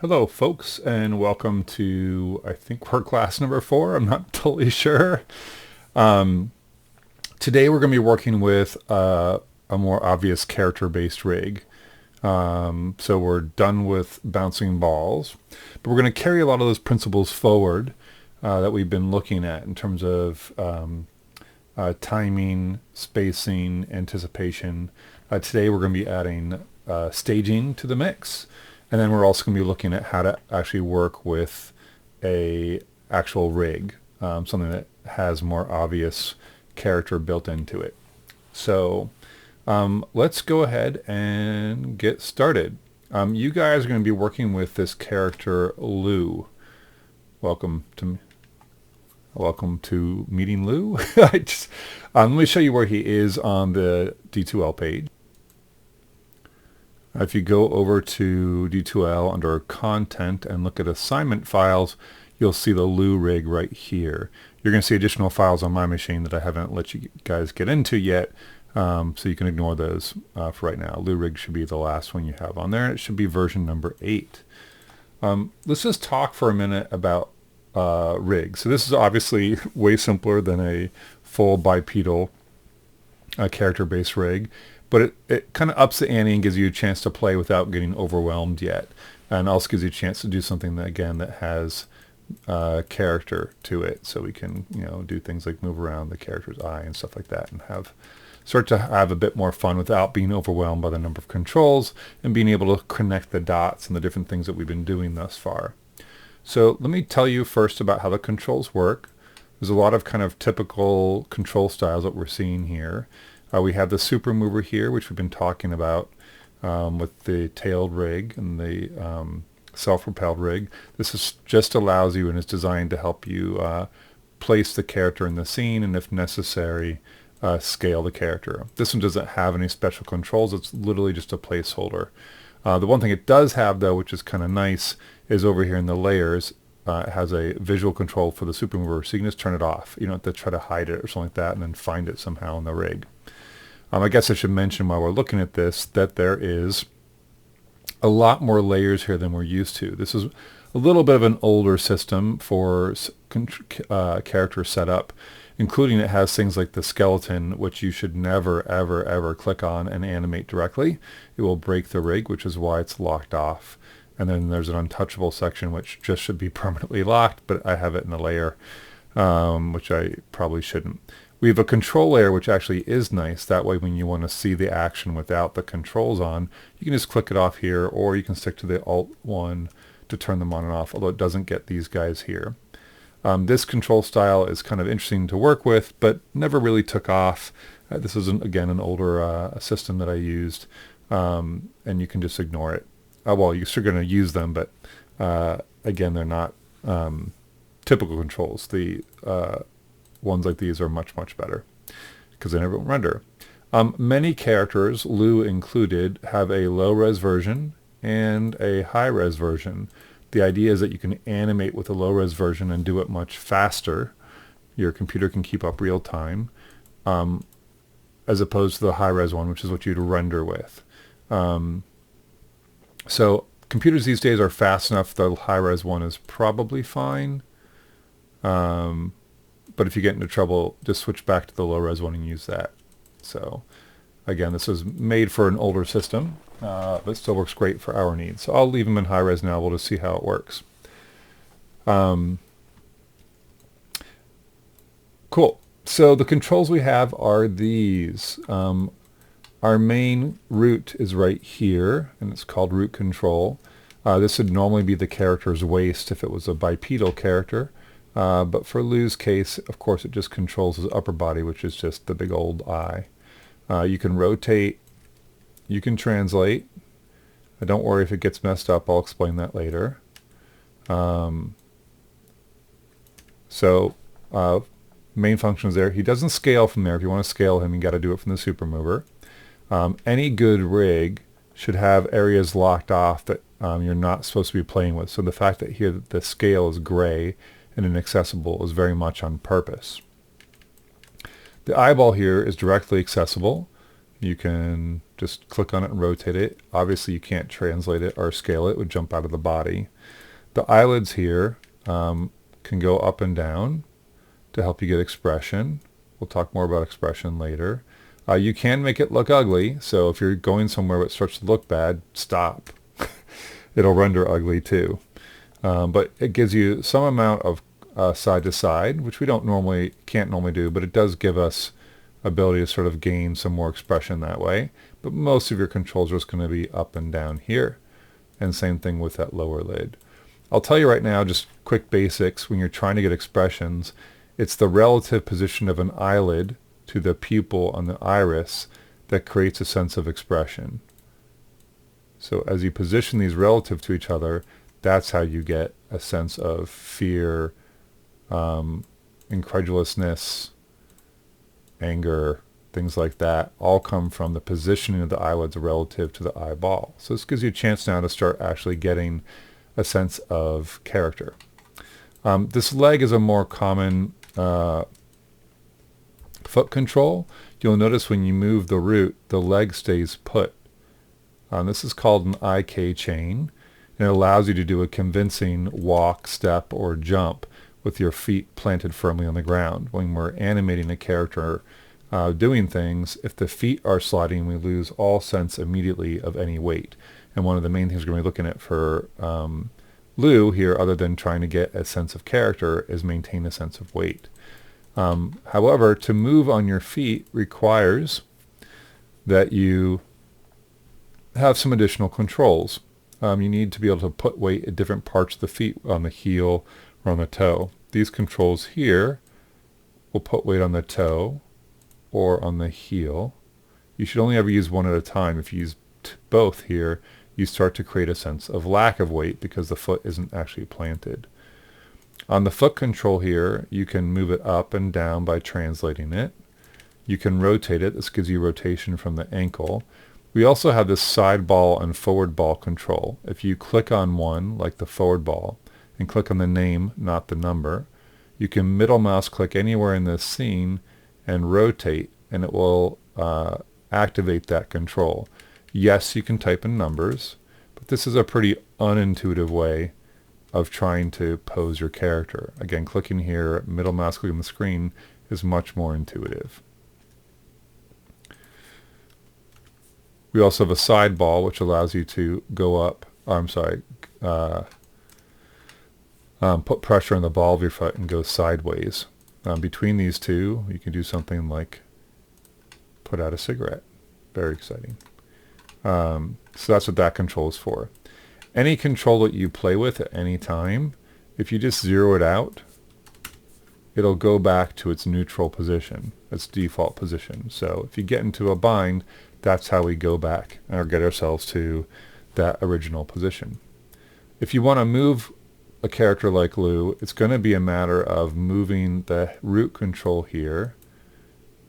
Hello, folks, and welcome to, I think we're class number 4. I'm not totally sure. Um, Today we're going to be working with a more obvious character-based rig. So we're done with bouncing balls, but we're going to carry a lot of those principles forward that we've been looking at in terms of timing, spacing, anticipation. Today we're going to be adding staging to the mix. And then we're also going to be looking at how to actually work with a actual rig, something that has more obvious character built into it. So let's go ahead and get started. You guys are going to be working with this character Lou. Welcome to meeting Lou. Let me show you where he is on the D2L page. If you go over to D2L under Content and look at Assignment Files, you'll see the Lou rig right here. You're going to see additional files on my machine that I haven't let you guys get into yet, so you can ignore those for right now. Lou rig should be the last one you have on there, and it should be version number 8. Let's just talk for a minute about rigs. So this is obviously way simpler than a full bipedal character-based rig. But it kind of ups the ante and gives you a chance to play without getting overwhelmed yet. And also gives you a chance to do something that, again, that has character to it. So we can, do things like move around the character's eye and stuff like that and start to have a bit more fun without being overwhelmed by the number of controls and being able to connect the dots and the different things that we've been doing thus far. So let me tell you first about how the controls work. There's a lot of kind of typical control styles that we're seeing here. We have the super mover here, which we've been talking about with the tailed rig and the self-propelled rig. Just allows you and is designed to help you place the character in the scene and, if necessary, scale the character. This one doesn't have any special controls. It's literally just a placeholder. The one thing it does have, though, which is kind of nice, is over here in the layers, it has a visual control for the super mover, so you can just turn it off. You don't have to try to hide it or something like that and then find it somehow in the rig. I guess I should mention while we're looking at this that there is a lot more layers here than we're used to. This is a little bit of an older system for character setup, including it has things like the skeleton, which you should never, ever, ever click on and animate directly. It will break the rig, which is why it's locked off. And then there's an untouchable section, which just should be permanently locked, but I have it in a layer, which I probably shouldn't. We have a control layer, which actually is nice. That way, when you want to see the action without the controls on, you can just click it off here, or you can stick to the Alt 1 to turn them on and off, although it doesn't get these guys here. This control style is kind of interesting to work with, but never really took off. This is, again, an older system that I used, and you can just ignore it. Well, you're still going to use them, but again, they're not typical controls. The ones like these are much, much better because they never render. Many characters, Lou included, have a low-res version and a high-res version. The idea is that you can animate with a low-res version and do it much faster. Your computer can keep up real time, as opposed to the high-res one, which is what you'd render with. So computers these days are fast enough. The high-res one is probably fine. But if you get into trouble, just switch back to the low-res one and use that. So, again, this is made for an older system, but still works great for our needs. So I'll leave them in high-res now. We'll just see how it works. Cool. So the controls we have are these. Our main root is right here, and it's called root control. This would normally be the character's waist if it was a bipedal character. But for Lou's case, of course, it just controls his upper body, which is just the big old eye. You can rotate. You can translate. Don't worry if it gets messed up. I'll explain that later. Main function is there. He doesn't scale from there. If you want to scale him, you got to do it from the super mover. Any good rig should have areas locked off that you're not supposed to be playing with. So the fact that here the scale is gray and inaccessible is very much on purpose. The eyeball here is directly accessible. You can just click on it and rotate it. Obviously you can't translate it or scale it. It would jump out of the body. The eyelids here can go up and down to help you get expression. We'll talk more about expression later. You can make it look ugly, so if you're going somewhere where it starts to look bad, stop. It'll render ugly too. But it gives you some amount of side to side, which we can't normally do, but it does give us ability to sort of gain some more expression that way. But most of your controls are just going to be up and down here. And same thing with that lower lid. I'll tell you right now, just quick basics, when you're trying to get expressions, it's the relative position of an eyelid to the pupil on the iris that creates a sense of expression. So as you position these relative to each other, that's how you get a sense of fear, incredulousness, anger, things like that, all come from the positioning of the eyelids relative to the eyeball. So this gives you a chance now to start actually getting a sense of character. This leg is a more common foot control. You'll notice when you move the root, the leg stays put. This is called an IK chain, and it allows you to do a convincing walk, step, or jump with your feet planted firmly on the ground. When we're animating a character doing things, if the feet are sliding, we lose all sense immediately of any weight. And one of the main things we're going to be looking at for Lou here, other than trying to get a sense of character, is maintain a sense of weight. However, to move on your feet requires that you have some additional controls. You need to be able to put weight at different parts of the feet, on the heel or on the toe. These controls here will put weight on the toe or on the heel. You should only ever use one at a time. If you use both here, you start to create a sense of lack of weight because the foot isn't actually planted. On the foot control here, you can move it up and down by translating it. You can rotate it. This gives you rotation from the ankle. We also have this side ball and forward ball control. If you click on one, like the forward ball, and click on the name, not the number, you can middle mouse click anywhere in this scene and rotate, and it will activate that control. Yes, you can type in numbers, but this is a pretty unintuitive way of trying to pose your character. Again, clicking here, middle mouse click on the screen is much more intuitive. We also have a side ball, which allows you to go up, put pressure on the ball of your foot and go sideways. Between these two, you can do something like put out a cigarette. Very exciting. So that's what that control is for. Any control that you play with at any time, if you just zero it out, it'll go back to its neutral position, its default position. So if you get into a bind, that's how we go back or get ourselves to that original position. If you want to move a character like Lou, it's going to be a matter of moving the root control here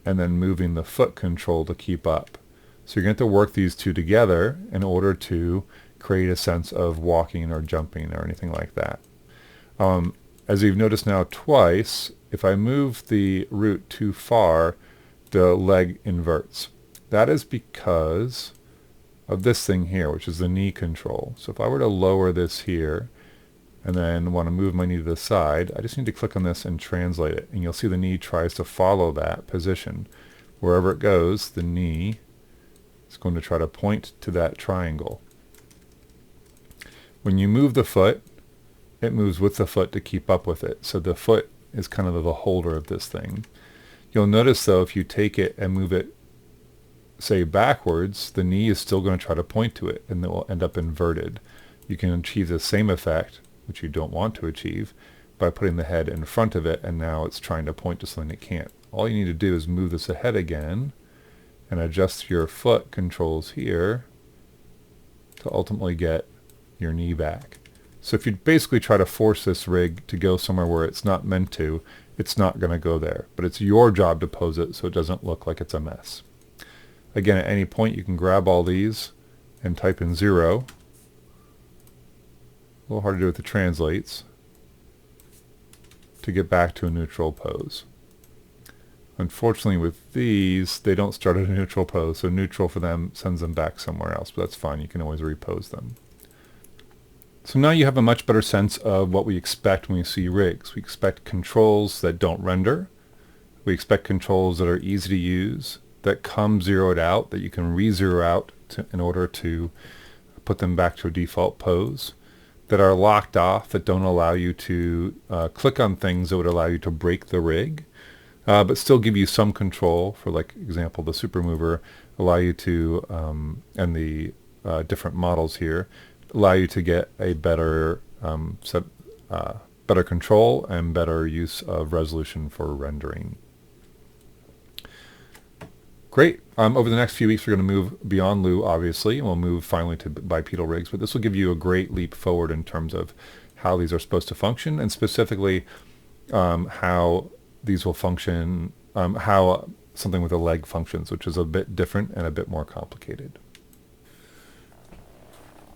and then moving the foot control to keep up. So you're going to have to work these two together in order to create a sense of walking or jumping or anything like that. As you've noticed now twice, if I move the root too far, the leg inverts. That is because of this thing here, which is the knee control. So if I were to lower this here and then want to move my knee to the side, I just need to click on this and translate it. And you'll see the knee tries to follow that position. Wherever it goes, the knee is going to try to point to that triangle. When you move the foot, it moves with the foot to keep up with it. So the foot is kind of the holder of this thing. You'll notice though, if you take it and move it, say backwards, the knee is still going to try to point to it and it will end up inverted. You can achieve the same effect, which you don't want to achieve, by putting the head in front of it, and now it's trying to point to something it can't. All you need to do is move this ahead again and adjust your foot controls here to ultimately get your knee back. So if you basically try to force this rig to go somewhere where it's not meant to, it's not going to go there. But it's your job to pose it so it doesn't look like it's a mess. Again, at any point you can grab all these and type in 0. A little hard to do with the translates to get back to a neutral pose. Unfortunately with these, they don't start at a neutral pose, so neutral for them sends them back somewhere else, but that's fine. You can always repose them. So now you have a much better sense of what we expect when we see rigs. We expect controls that don't render. We expect controls that are easy to use, that come zeroed out, that you can re-zero out in order to put them back to a default pose, that are locked off, that don't allow you to click on things that would allow you to break the rig, but still give you some control. For like example, the super mover allow you to, and the different models here, allow you to get a better better control and better use of resolution for rendering. Great. Over the next few weeks, we're going to move beyond Lou, obviously, and we'll move finally to bipedal rigs. But this will give you a great leap forward in terms of how these are supposed to function, and specifically how these will function, how something with a leg functions, which is a bit different and a bit more complicated.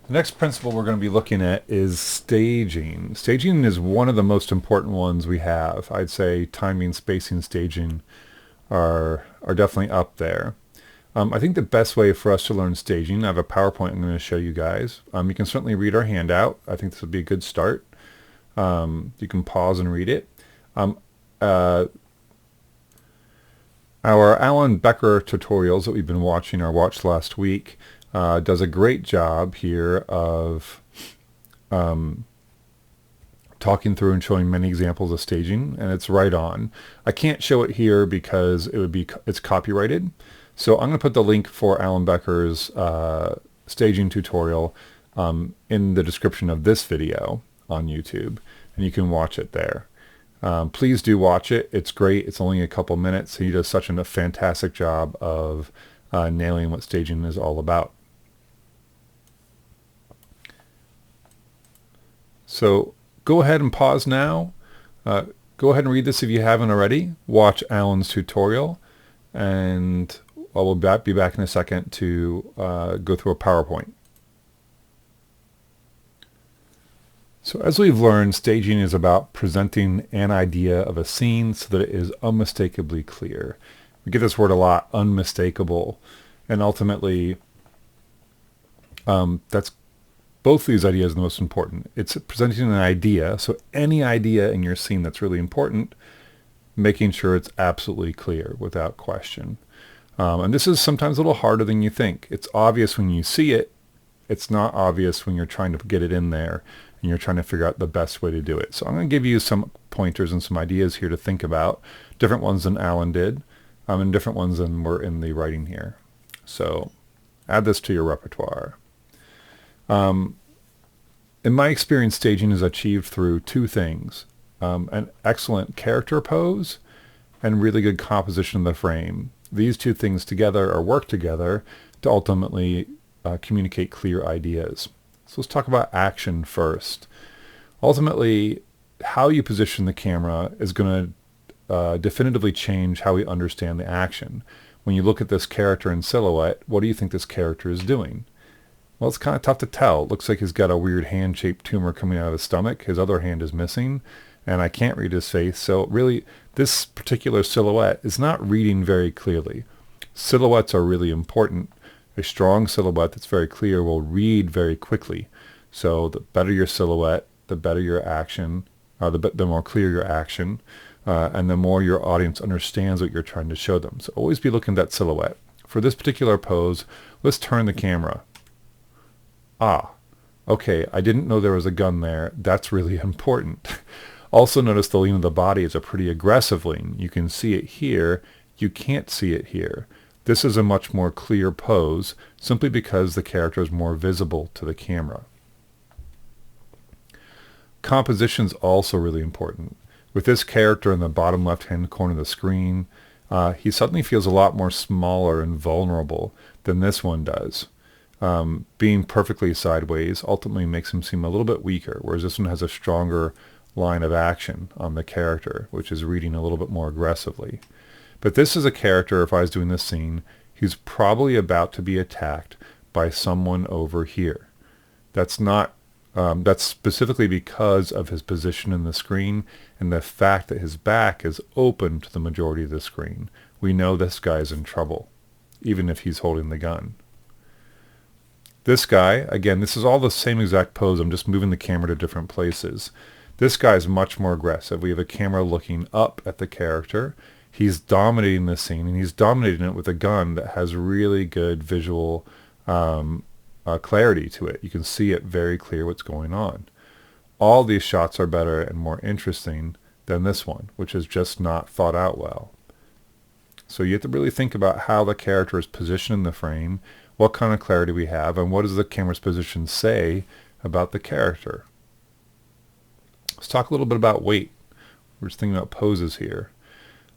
The next principle we're going to be looking at is staging. Staging is one of the most important ones we have. I'd say timing, spacing, staging are definitely up there. I think the best way for us to learn staging, I have a PowerPoint I'm going to show you guys. You can certainly read our handout. I think this would be a good start. You can pause and read it. Our Alan Becker tutorials that we've been watching, or watched last week, does a great job here of talking through and showing many examples of staging, and it's right on. I can't show it here because it's copyrighted. So I'm going to put the link for Alan Becker's staging tutorial in the description of this video on YouTube, and you can watch it there. Please do watch it. It's great. It's only a couple minutes. He does such a fantastic job of nailing what staging is all about. So go ahead and pause now. Go ahead and read this if you haven't already. Watch Alan's tutorial, and I will be back in a second to go through a PowerPoint. So as we've learned, staging is about presenting an idea of a scene so that it is unmistakably clear. We get this word a lot, unmistakable, and ultimately that's both these ideas are the most important. It's presenting an idea, so any idea in your scene that's really important, making sure it's absolutely clear without question. And this is sometimes a little harder than you think. It's obvious when you see it. It's not obvious when you're trying to get it in there and you're trying to figure out the best way to do it. So I'm going to give you some pointers and some ideas here to think about, different ones than Alan did, and different ones than were in the writing here. So add this to your repertoire. In my experience, staging is achieved through two things: an excellent character pose and really good composition of the frame. These two things together, or work together, to ultimately communicate clear ideas. So let's talk about action first. Ultimately, how you position the camera is going to definitively change how we understand the action. When you look at this character in silhouette, what do you think this character is doing? Well, it's kind of tough to tell. It looks like he's got a weird hand-shaped tumor coming out of his stomach. His other hand is missing, and I can't read his face. So really, this particular silhouette is not reading very clearly. Silhouettes are really important. A strong silhouette that's very clear will read very quickly. So the better your silhouette, the better your action, the more clear your action, and the more your audience understands what you're trying to show them. So always be looking at that silhouette. For this particular pose, let's turn the camera. Okay, I didn't know there was a gun there. That's really important. Also notice the lean of the body is a pretty aggressive lean. You can see it here. You can't see it here. This is a much more clear pose simply because the character is more visible to the camera. Composition is also really important. With this character in the bottom left-hand corner of the screen, he suddenly feels a lot more smaller and vulnerable than this one does. Being perfectly sideways ultimately makes him seem a little bit weaker, whereas this one has a stronger line of action on the character, which is reading a little bit more aggressively. But this is a character, if I was doing this scene, he's probably about to be attacked by someone over here. That's not That's specifically because of his position in the screen and the fact that his back is open to the majority of the screen. We know this guy's in trouble, even if he's holding the gun. This guy, again, this is all the same exact pose. I'm just moving the camera to different places. This guy is much more aggressive. We have a camera looking up at the character. He's dominating the scene, and he's dominating it with a gun that has really good visual clarity to it. You can see it very clear what's going on. All these shots are better and more interesting than this one, which is just not thought out well. So you have to really think about how the character is positioned in the frame, what kind of clarity we have, and what does the camera's position say about the character. Let's talk a little bit about weight. We're just thinking about poses here.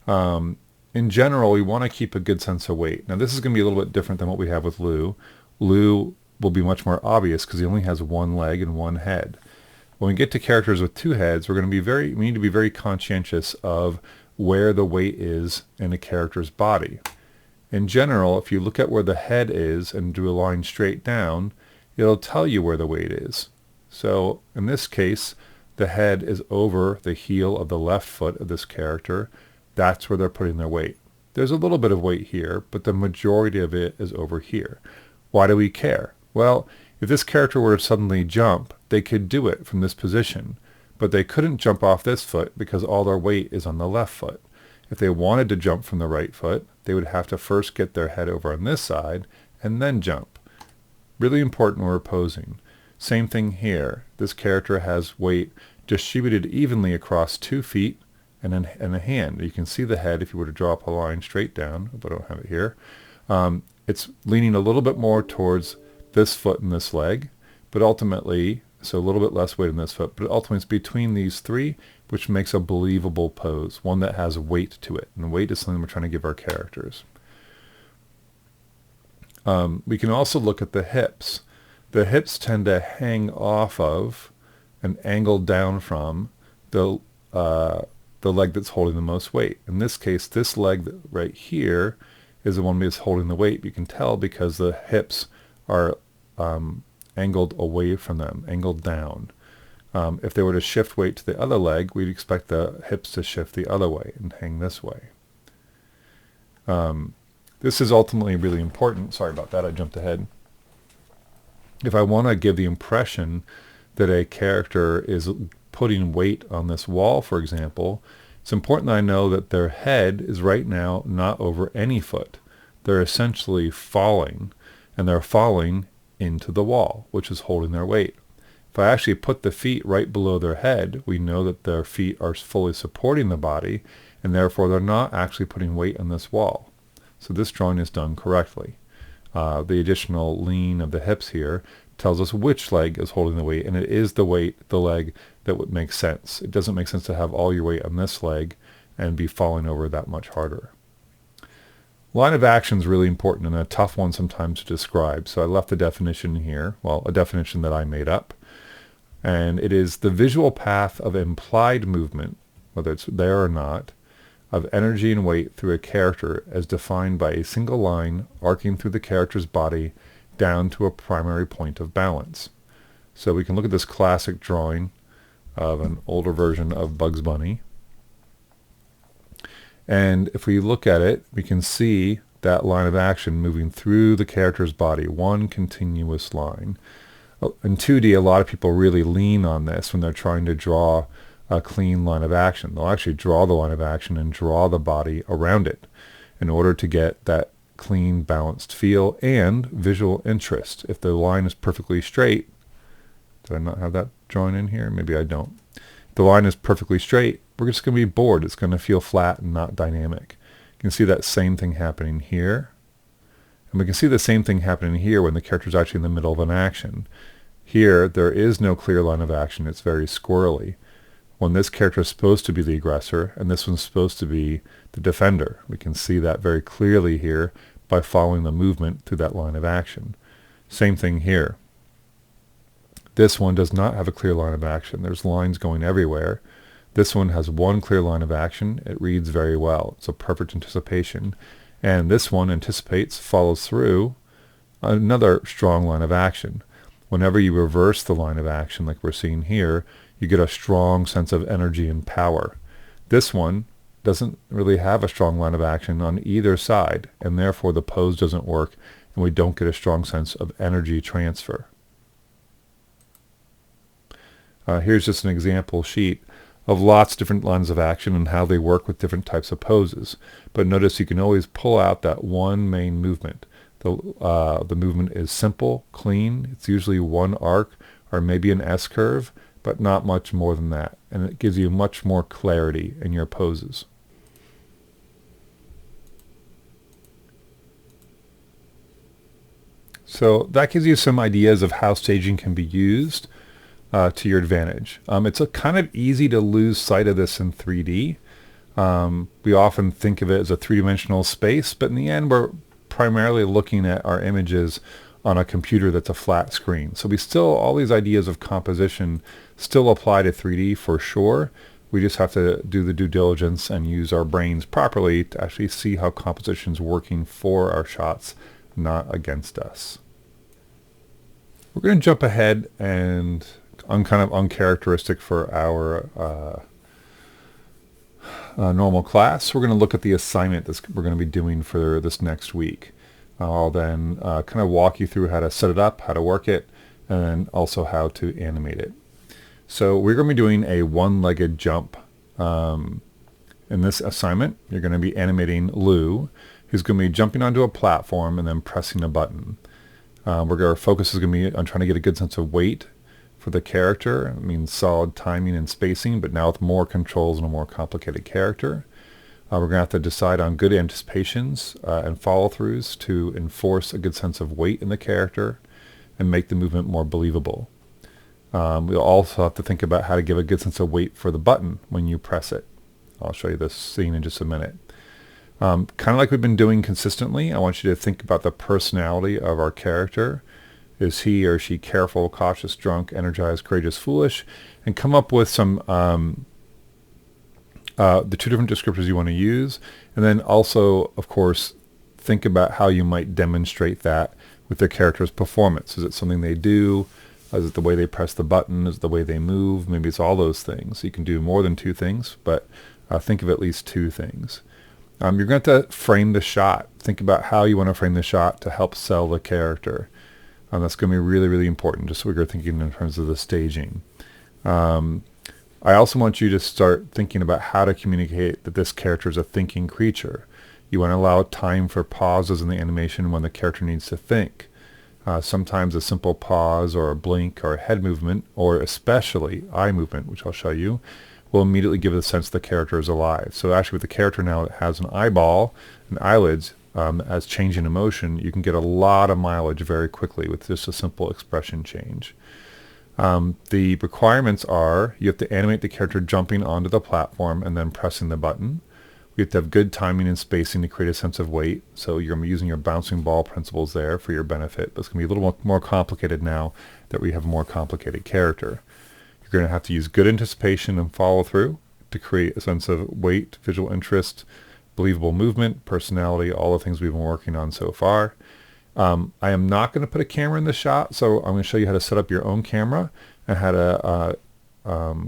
In general, we want to keep a good sense of weight. Now this is going to be a little bit different than what we have with Lou. Lou will be much more obvious because he only has one leg and one head. When we get to characters with two heads, we need to be very conscientious of where the weight is in a character's body. In general, if you look at where the head is and do a line straight down, it'll tell you where the weight is. So in this case, the head is over the heel of the left foot of this character. That's where they're putting their weight. There's a little bit of weight here, but the majority of it is over here. Why do we care? Well, if this character were to suddenly jump, they could do it from this position, but they couldn't jump off this foot because all their weight is on the left foot. If they wanted to jump from the right foot, they would have to first get their head over on this side and then jump. Really important when we're posing. Same thing here. This character has weight distributed evenly across 2 feet and a hand. You can see the head if you were to draw up a line straight down, but I don't have it here. It's leaning a little bit more towards this foot and this leg, but ultimately, so a little bit less weight in this foot, but ultimately it's between these three, which makes a believable pose, one that has weight to it. And weight is something we're trying to give our characters. We can also look at the hips. The hips tend to hang off of and angle down from the leg that's holding the most weight. In this case, this leg right here is the one that's holding the weight. You can tell because the hips are angled away from them, angled down. If they were to shift weight to the other leg, we'd expect the hips to shift the other way and hang this way. This is ultimately really important. Sorry about that, I jumped ahead. If I want to give the impression that a character is putting weight on this wall, for example, it's important that I know that their head is right now not over any foot. They're essentially falling, and they're falling into the wall, which is holding their weight. If I actually put the feet right below their head, we know that their feet are fully supporting the body, and therefore they're not actually putting weight on this wall. So this drawing is done correctly. The additional lean of the hips here tells us which leg is holding the weight, and it is the leg that would make sense. It doesn't make sense to have all your weight on this leg and be falling over that much harder. Line of action is really important and a tough one sometimes to describe, so I left the definition here, well, a definition that I made up. And it is the visual path of implied movement, whether it's there or not, of energy and weight through a character as defined by a single line arcing through the character's body down to a primary point of balance. So we can look at this classic drawing of an older version of Bugs Bunny. And if we look at it, we can see that line of action moving through the character's body, one continuous line. In 2D, a lot of people really lean on this when they're trying to draw a clean line of action. They'll actually draw the line of action and draw the body around it in order to get that clean, balanced feel and visual interest. If the line is perfectly straight, did I not have that drawn in here? Maybe I don't. If the line is perfectly straight, we're just going to be bored. It's going to feel flat and not dynamic. You can see that same thing happening here. And we can see the same thing happening here when the character is actually in the middle of an action. Here, there is no clear line of action. It's very squirrely. When this character is supposed to be the aggressor, and this one's supposed to be the defender. We can see that very clearly here by following the movement through that line of action. Same thing here. This one does not have a clear line of action. There's lines going everywhere. This one has one clear line of action. It reads very well. It's a perfect anticipation. And this one anticipates, follows through another strong line of action. Whenever you reverse the line of action like we're seeing here, you get a strong sense of energy and power. This one doesn't really have a strong line of action on either side, and therefore the pose doesn't work and we don't get a strong sense of energy transfer. Here's just an example sheet of lots of different lines of action and how they work with different types of poses. But notice you can always pull out that one main movement. The movement is simple, clean. It's usually one arc or maybe an S-curve, but not much more than that. And it gives you much more clarity in your poses. So that gives you some ideas of how staging can be used to your advantage. It's kind of easy to lose sight of this in 3D. We often think of it as a three-dimensional space, but in the end we're primarily looking at our images on a computer that's a flat screen. So all these ideas of composition still apply to 3D for sure. We just have to do the due diligence and use our brains properly to actually see how composition is working for our shots, not against us. We're going to jump ahead and kind of uncharacteristic for our normal class. We're going to look at the assignment that we're going to be doing for this next week. I'll then kind of walk you through how to set it up, how to work it, and also how to animate it. So we're going to be doing a one-legged jump. In this assignment, you're going to be animating Lou, who's going to be jumping onto a platform and then pressing a button. Our focus is going to be on trying to get a good sense of weight for the character. It means solid timing and spacing, but now with more controls and a more complicated character. We're going to have to decide on good anticipations and follow-throughs to enforce a good sense of weight in the character and make the movement more believable. We'll also have to think about how to give a good sense of weight for the button when you press it. I'll show you this scene in just a minute. Kind of like we've been doing consistently, I want you to think about the personality of our character. Is he or she careful, cautious, drunk, energized, courageous, foolish? And come up with some the two different descriptors you want to use. And then also, of course, think about how you might demonstrate that with the character's performance. Is it something they do? Is it the way they press the button? Is it the way they move? Maybe it's all those things. You can do more than two things, but think of at least two things. You're going to have to frame the shot. Think about how you want to frame the shot to help sell the character. That's going to be really, really important, just so we're thinking in terms of the staging. I also want you to start thinking about how to communicate that this character is a thinking creature. You want to allow time for pauses in the animation when the character needs to think. Sometimes a simple pause or a blink or a head movement, or especially eye movement, which I'll show you, will immediately give the sense the character is alive. So actually with the character now that has an eyeball and eyelids as changing emotion, you can get a lot of mileage very quickly with just a simple expression change. The requirements are you have to animate the character jumping onto the platform and then pressing the button. You have to have good timing and spacing to create a sense of weight. So you're using your bouncing ball principles there for your benefit. But it's going to be a little more complicated now that we have a more complicated character. You're going to have to use good anticipation and follow through to create a sense of weight, visual interest, believable movement, personality, all the things we've been working on so far. I am not going to put a camera in the shot, so I'm going to show you how to set up your own camera and how to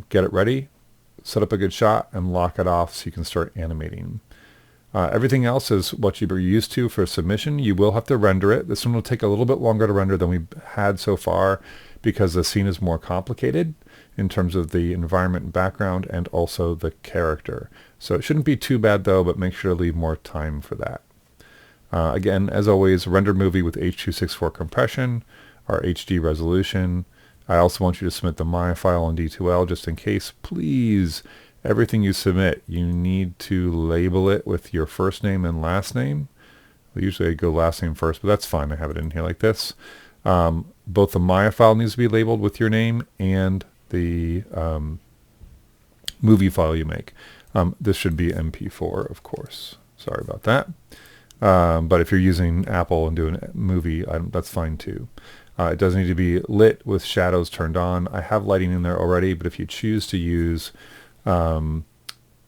get it ready, set up a good shot, and lock it off so you can start animating. Everything else is what you're used to for submission. You will have to render it. This one will take a little bit longer to render than we've had so far because the scene is more complicated in terms of the environment and background and also the character. So it shouldn't be too bad though, but make sure to leave more time for that. Again, as always, render movie with H.264 compression or HD resolution. I also want you to submit the My file in D2L just in case. Please, everything you submit, you need to label it with your first name and last name. Usually I go last name first, but that's fine. I have it in here like this. Both the My file needs to be labeled with your name and the movie file you make. This should be MP4, of course. Sorry about that. But if you're using Apple and doing a movie, that's fine too. It does need to be lit with shadows turned on. I have lighting in there already, but if you choose to use your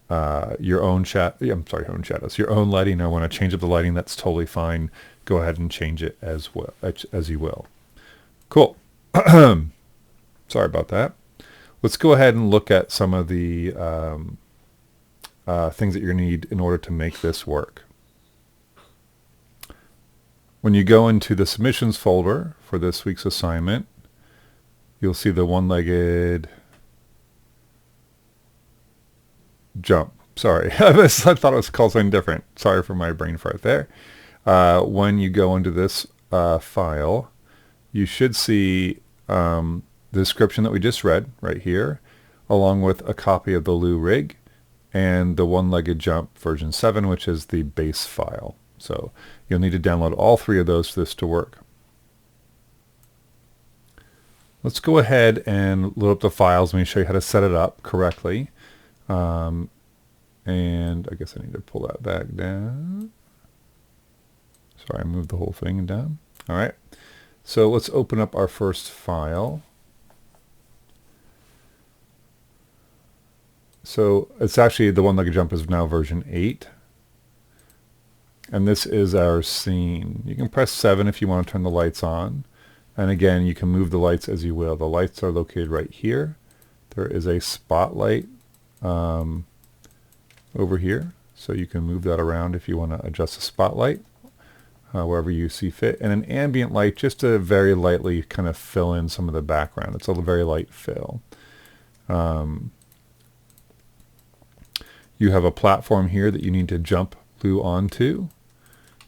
own shadows, your own lighting, I want to change up the lighting, that's totally fine. Go ahead and change it as well as you will. Cool. Sorry about that. Let's go ahead and look at some of the things that you're going to need in order to make this work. When you go into the submissions folder for this week's assignment, you'll see the one-legged jump. Sorry, I thought it was called something different. Sorry for my brain fart there. When you go into this file, you should see the description that we just read right here, along with a copy of the Lou rig and the one-legged jump version 7, which is the base file. So you'll need to download all three of those for this to work. Let's go ahead and load up the files. Let me show you how to set it up correctly. And I guess I need to pull that back down. Sorry, I moved the whole thing down. All right. So let's open up our first file. So it's actually the one-legged jump is now version 8. And this is our scene. You can press 7 if you want to turn the lights on. And again, you can move the lights as you will. The lights are located right here. There is a spotlight over here. So you can move that around if you want to adjust the spotlight wherever you see fit. And an ambient light just to very lightly kind of fill in some of the background. It's a very light fill. You have a platform here that you need to jump Lou onto.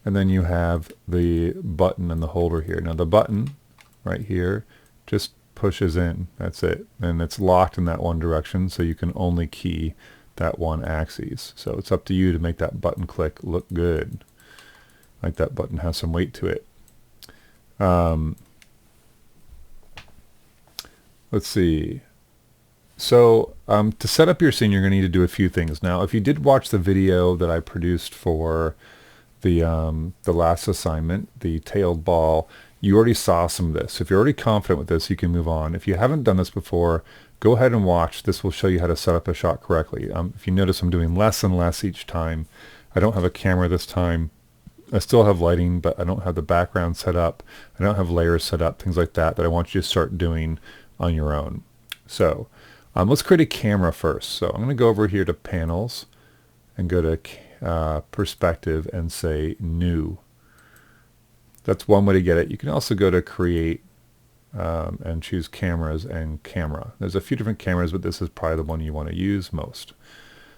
And then you have the button and the holder here. Now the button right here just pushes in. That's it. And it's locked in that one direction, so you can only key that one axis. So it's up to you to make that button click look good. Like that button has some weight to it. Let's see. So to set up your scene, you're going to need to do a few things. Now, if you did watch the video that I produced for the last assignment, the tailed ball, you already saw some of this. If you're already confident with this, you can move on. If you haven't done this before, go ahead and watch. This will show you how to set up a shot correctly. If you notice, I'm doing less and less each time. I don't have a camera this time. I still have lighting, but I don't have the background set up. I don't have layers set up, things like that I want you to start doing on your own. So let's create a camera first. So I'm going to go over here to Panels and go to Perspective and say New. That's one way to get it. You can also go to Create and choose Cameras and Camera. There's a few different cameras, but this is probably the one you want to use most.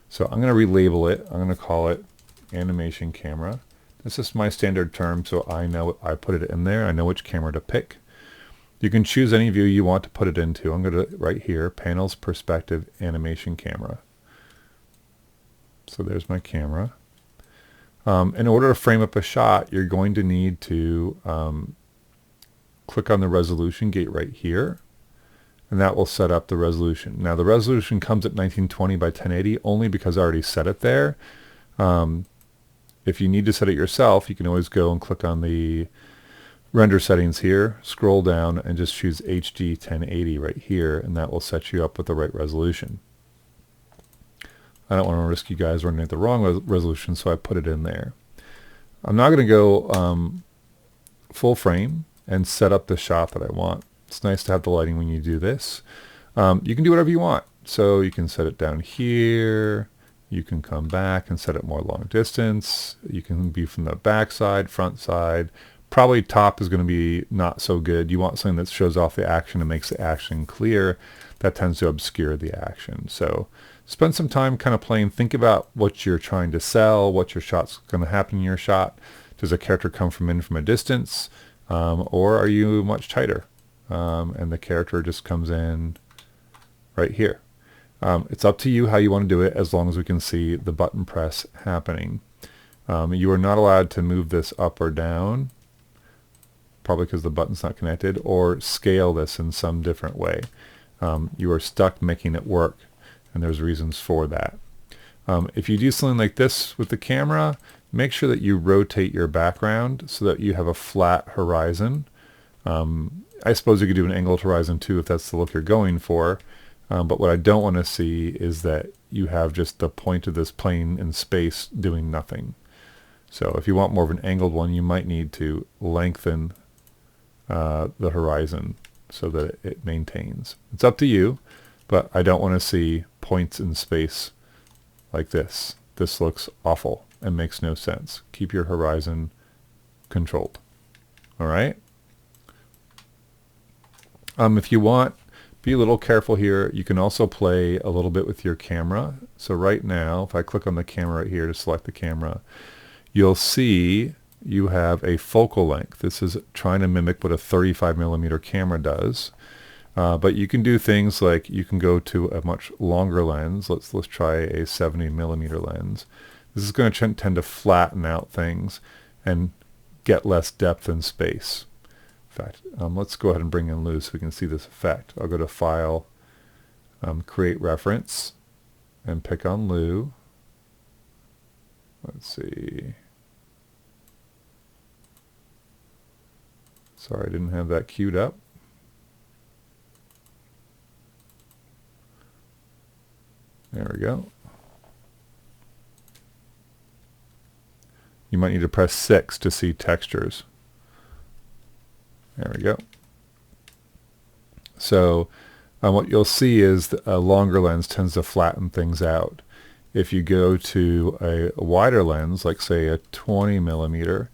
So I'm going to relabel it. I'm going to call it Animation Camera. This is my standard term, so I know I put it in there. I know which camera to pick. You can choose any view you want to put it into. I'm going to right here, Panels, Perspective, Animation Camera. So there's my camera. In order to frame up a shot, you're going to need to click on the resolution gate right here, and that will set up the resolution. Now the resolution comes at 1920 by 1080 only because I already set it there. If you need to set it yourself, you can always go and click on the render settings here, scroll down, and just choose HD 1080 right here, and that will set you up with the right resolution. I don't want to risk you guys running at the wrong resolution, so I put it in there. I'm now going to go full frame and set up the shot that I want. It's nice to have the lighting when you do this. You can do whatever you want. So you can set it down here. You can come back and set it more long distance. You can be from the back side, front side. Probably top is going to be not so good. You want something that shows off the action and makes the action clear. That tends to obscure the action. So spend some time kind of playing. Think about what you're trying to sell, what your shot's going to happen in your shot. Does a character come from a distance? Or are you much tighter? And the character just comes in right here. It's up to you how you want to do it, as long as we can see the button press happening. You are not allowed to move this up or down, probably because the button's not connected, or scale this in some different way. You are stuck making it work, and there's reasons for that. If you do something like this with the camera, make sure that you rotate your background so that you have a flat horizon. I suppose you could do an angled horizon too if that's the look you're going for. But what I don't want to see is that you have just the point of this plane in space doing nothing. So if you want more of an angled one, you might need to lengthen the horizon so that it maintains. It's up to you, but I don't want to see points in space like this. This looks awful and makes no sense. Keep your horizon controlled. All right. If you want, be a little careful here. You can also play a little bit with your camera. So right now, if I click on the camera right here to select the camera, you'll see you have a focal length. This is trying to mimic what a 35mm camera does. But you can do things like you can go to a much longer lens. Let's try a 70mm lens. This is going to tend to flatten out things and get less depth in space. In fact, let's go ahead and bring in Lou so we can see this effect. I'll go to File, Create Reference, and pick on Lou. Let's see. Sorry, I didn't have that queued up. There we go. You might need to press 6 to see textures. There we go. So what you'll see is that a longer lens tends to flatten things out. If you go to a wider lens, like say a 20mm,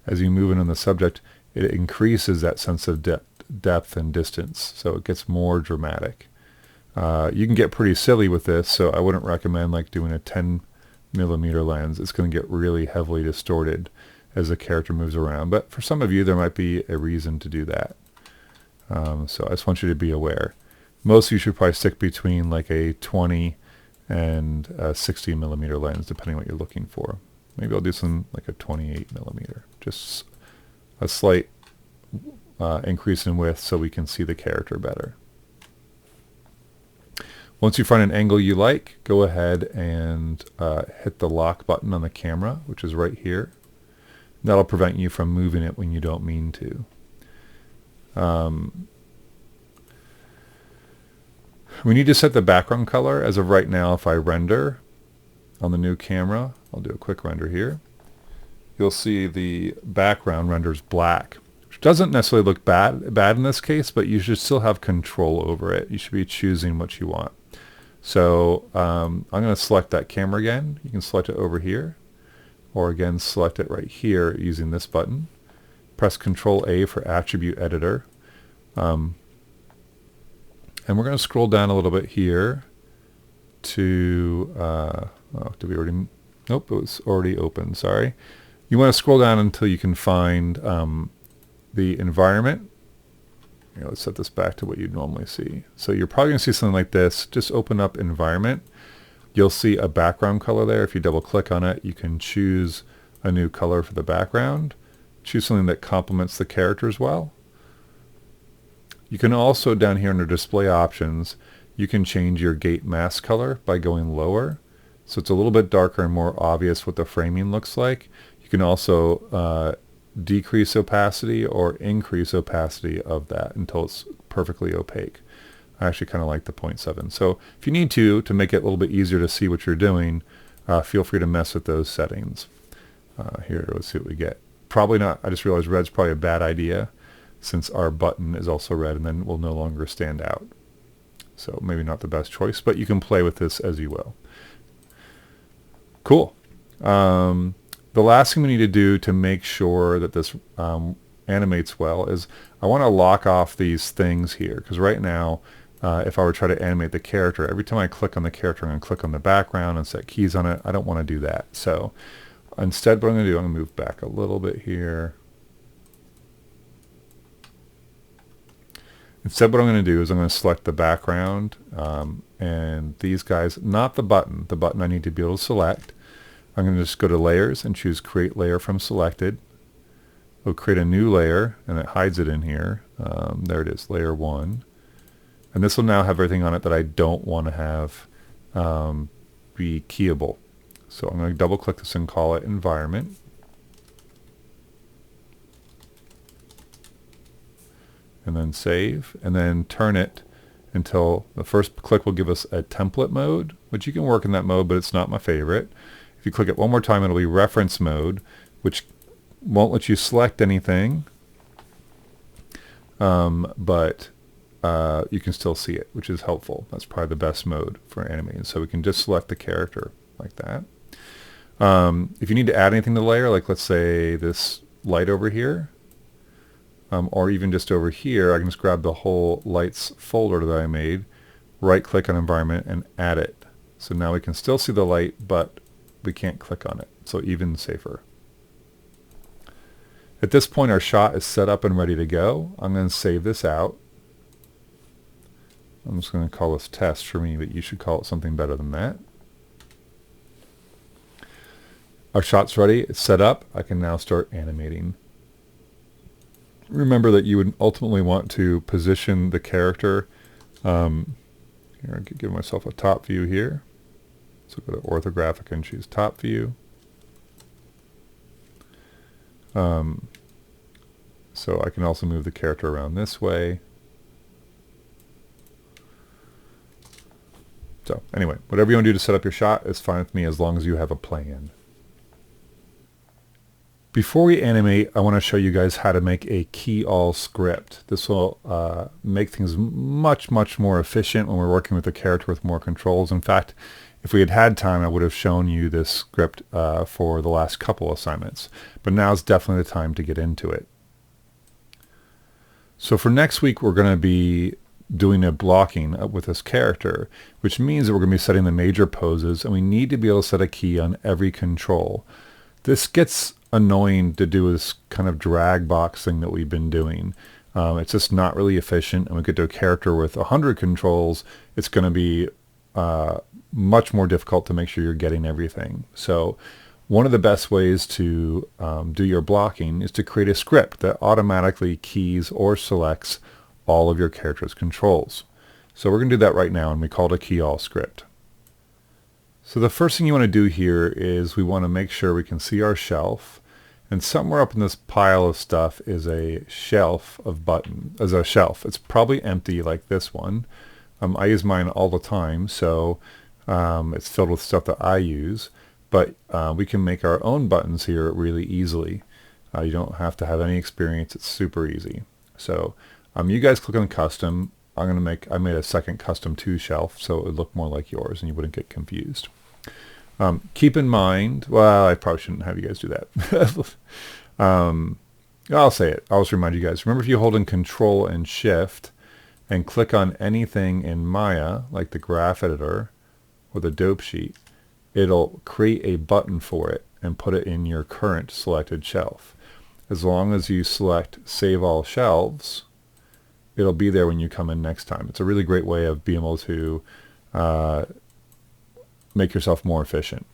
as you move in on the subject, it increases that sense of depth and distance, so it gets more dramatic. You can get pretty silly with this, so I wouldn't recommend like doing a 10mm lens. It's going to get really heavily distorted as the character moves around. But for some of you, there might be a reason to do that. So I just want you to be aware. Most of you should probably stick between like a 20 and a 60mm lens, depending on what you're looking for. Maybe I'll do some like a 28mm. Just a slight increase in width so we can see the character better. Once you find an angle you like, go ahead and hit the lock button on the camera, which is right here. That'll prevent you from moving it when you don't mean to. We need to set the background color. As of right now, if I render on the new camera, I'll do a quick render here. You'll see the background renders black, which doesn't necessarily look bad in this case, but you should still have control over it. You should be choosing what you want. So I'm going to select that camera again. You can select it over here, or again select it right here using this button. Press Control A for Attribute Editor. And we're going to scroll down a little bit here to, did we already, nope, it was already open, sorry. You want to scroll down until you can find the environment. Let's set this back to what you'd normally see. So you're probably going to see something like this. Just open up environment. You'll see a background color there. If you double click on it, you can choose a new color for the background. Choose something that complements the characters well. You can also, down here under display options, you can change your gate mask color by going lower. So it's a little bit darker and more obvious what the framing looks like. You can also decrease opacity or increase opacity of that until it's perfectly opaque. I actually kind of like the 0.7. So if you need to make it a little bit easier to see what you're doing, feel free to mess with those settings. Here, let's see what we get. Probably not, I just realized red's probably a bad idea since our button is also red and then will no longer stand out. So maybe not the best choice, but you can play with this as you will. Cool. The last thing we need to do to make sure that this animates well is I want to lock off these things here, because right now if I were to try to animate the character, every time I click on the character I'm going to click on the background and set keys on it. I don't want to do that. So instead what I'm going to do, I'm going to move back a little bit here. Instead what I'm going to do is I'm going to select the background and these guys, not the button. The button I need to be able to select. I'm going to just go to Layers and choose Create Layer from Selected. We'll create a new layer, and it hides it in here. There it is, Layer 1. And this will now have everything on it that I don't want to have be keyable. So I'm going to double click this and call it Environment. And then save, and then turn it until the first click will give us a template mode, which you can work in that mode, but it's not my favorite. If you click it one more time, it'll be reference mode, which won't let you select anything, but you can still see it, which is helpful. That's probably the best mode for animating. So we can just select the character like that. If you need to add anything to the layer, like let's say this light over here, or even just over here, I can just grab the whole lights folder that I made, right click on environment and add it. So now we can still see the light, but we can't click on it. So even safer. At this point, our shot is set up and ready to go. I'm going to save this out. I'm just going to call this test for me, but you should call it something better than that. Our shot's ready. It's set up. I can now start animating. Remember that you would ultimately want to position the character. Here, I could give myself a top view here. So go to orthographic and choose top view. So I can also move the character around this way. So anyway, whatever you want to do to set up your shot is fine with me as long as you have a plan. Before we animate, I want to show you guys how to make a key all script. This will make things much more efficient when we're working with a character with more controls. In fact, if we had had time, I would have shown you this script for the last couple assignments. But now is definitely the time to get into it. So for next week, we're going to be doing a blocking with this character, which means that we're going to be setting the major poses, and we need to be able to set a key on every control. This gets annoying to do this kind of drag box thing that we've been doing. It's just not really efficient, and we get to a character with 100 controls, it's going to be much more difficult to make sure you're getting everything. So one of the best ways to do your blocking is to create a script that automatically keys or selects all of your character's controls. So we're going to do that right now, and we call it a key all script. So the first thing you want to do here is we want to make sure we can see our shelf, and somewhere up in this pile of stuff is a shelf of buttons. As a shelf, it's probably empty like this one. I use mine all the time, so it's filled with stuff that I use. But we can make our own buttons here really easily. You don't have to have any experience. It's super easy. So you guys click on custom. I made a second custom 2 shelf so it would look more like yours and you wouldn't get confused. Keep in mind, well, I probably shouldn't have you guys do that. I'll say it. I'll just remind you guys. Remember, if you hold in Control and Shift and click on anything in Maya, like the graph editor or the dope sheet, it'll create a button for it and put it in your current selected shelf. As long as you select Save All Shelves, it'll be there when you come in next time. It's a really great way of being able to make yourself more efficient.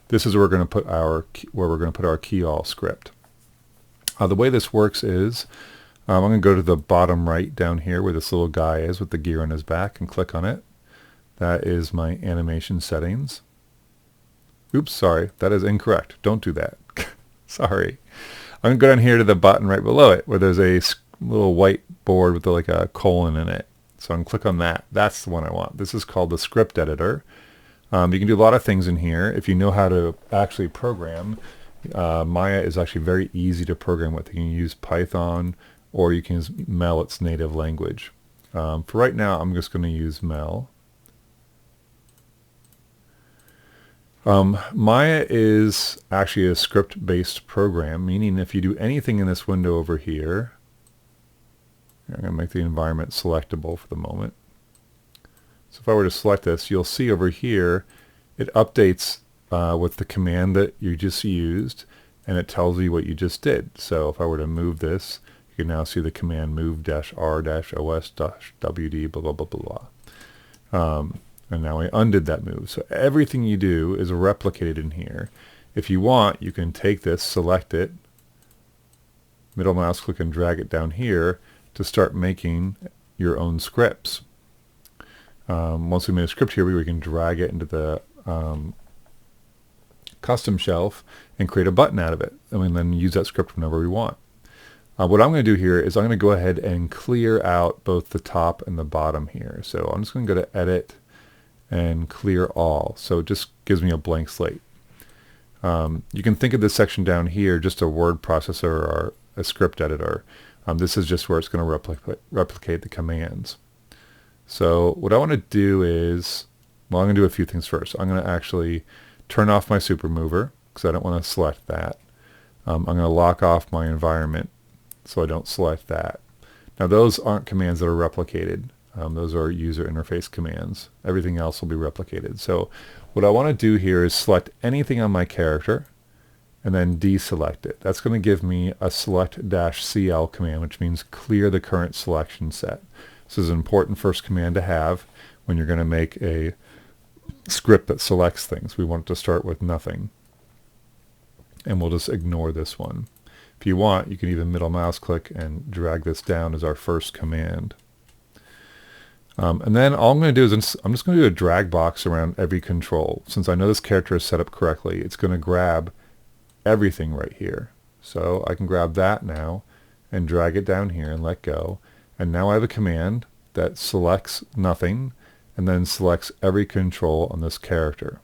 This is where we're going to put our key all script. The way this works is I'm going to go to the bottom right down here where this little guy is with the gear on his back and click on it. That is my animation settings. Oops, sorry, that is incorrect. Don't do that. Sorry. I'm going to go down here to the button right below it where there's a little white board with like a colon in it. So I'm going to click on that. That's the one I want. This is called the script editor. You can do a lot of things in here. If you know how to actually program, Maya is actually very easy to program with. You can use Python or you can use Mel, its native language. For right now, I'm just going to use Mel. Maya is actually a script-based program, meaning if you do anything in this window over here, I'm going to make the environment selectable for the moment. So if I were to select this, you'll see over here it updates with the command that you just used, and it tells you what you just did. So if I were to move this, you can now see the command move-r-os-wd blah blah blah blah. And now I undid that move. So everything you do is replicated in here. If you want, you can take this, select it, middle mouse click and drag it down here to start making your own scripts. Once we made a script here, we can drag it into the custom shelf and create a button out of it. And then use that script whenever we want. What I'm going to do here is I'm going to go ahead and clear out both the top and the bottom here. So I'm just going to go to Edit and Clear All. So it just gives me a blank slate. You can think of this section down here just a word processor or a script editor. This is just where it's going to replicate the commands. So what I want to do is, well, I'm going to do a few things first. I'm going to actually turn off my super mover because I don't want to select that. I'm going to lock off my environment so I don't select that. Now those aren't commands that are replicated. Those are user interface commands. Everything else will be replicated. So what I want to do here is select anything on my character and then deselect it. That's going to give me a select-cl command, which means clear the current selection set. This is an important first command to have when you're going to make a script that selects things. We want it to start with nothing. And we'll just ignore this one. If you want, you can even middle mouse click and drag this down as our first command. And then all I'm going to do is I'm just going to do a drag box around every control. Since I know this character is set up correctly, it's going to grab everything right here. So I can grab that now and drag it down here and let go. And now I have a command that selects nothing and then selects every control on this character.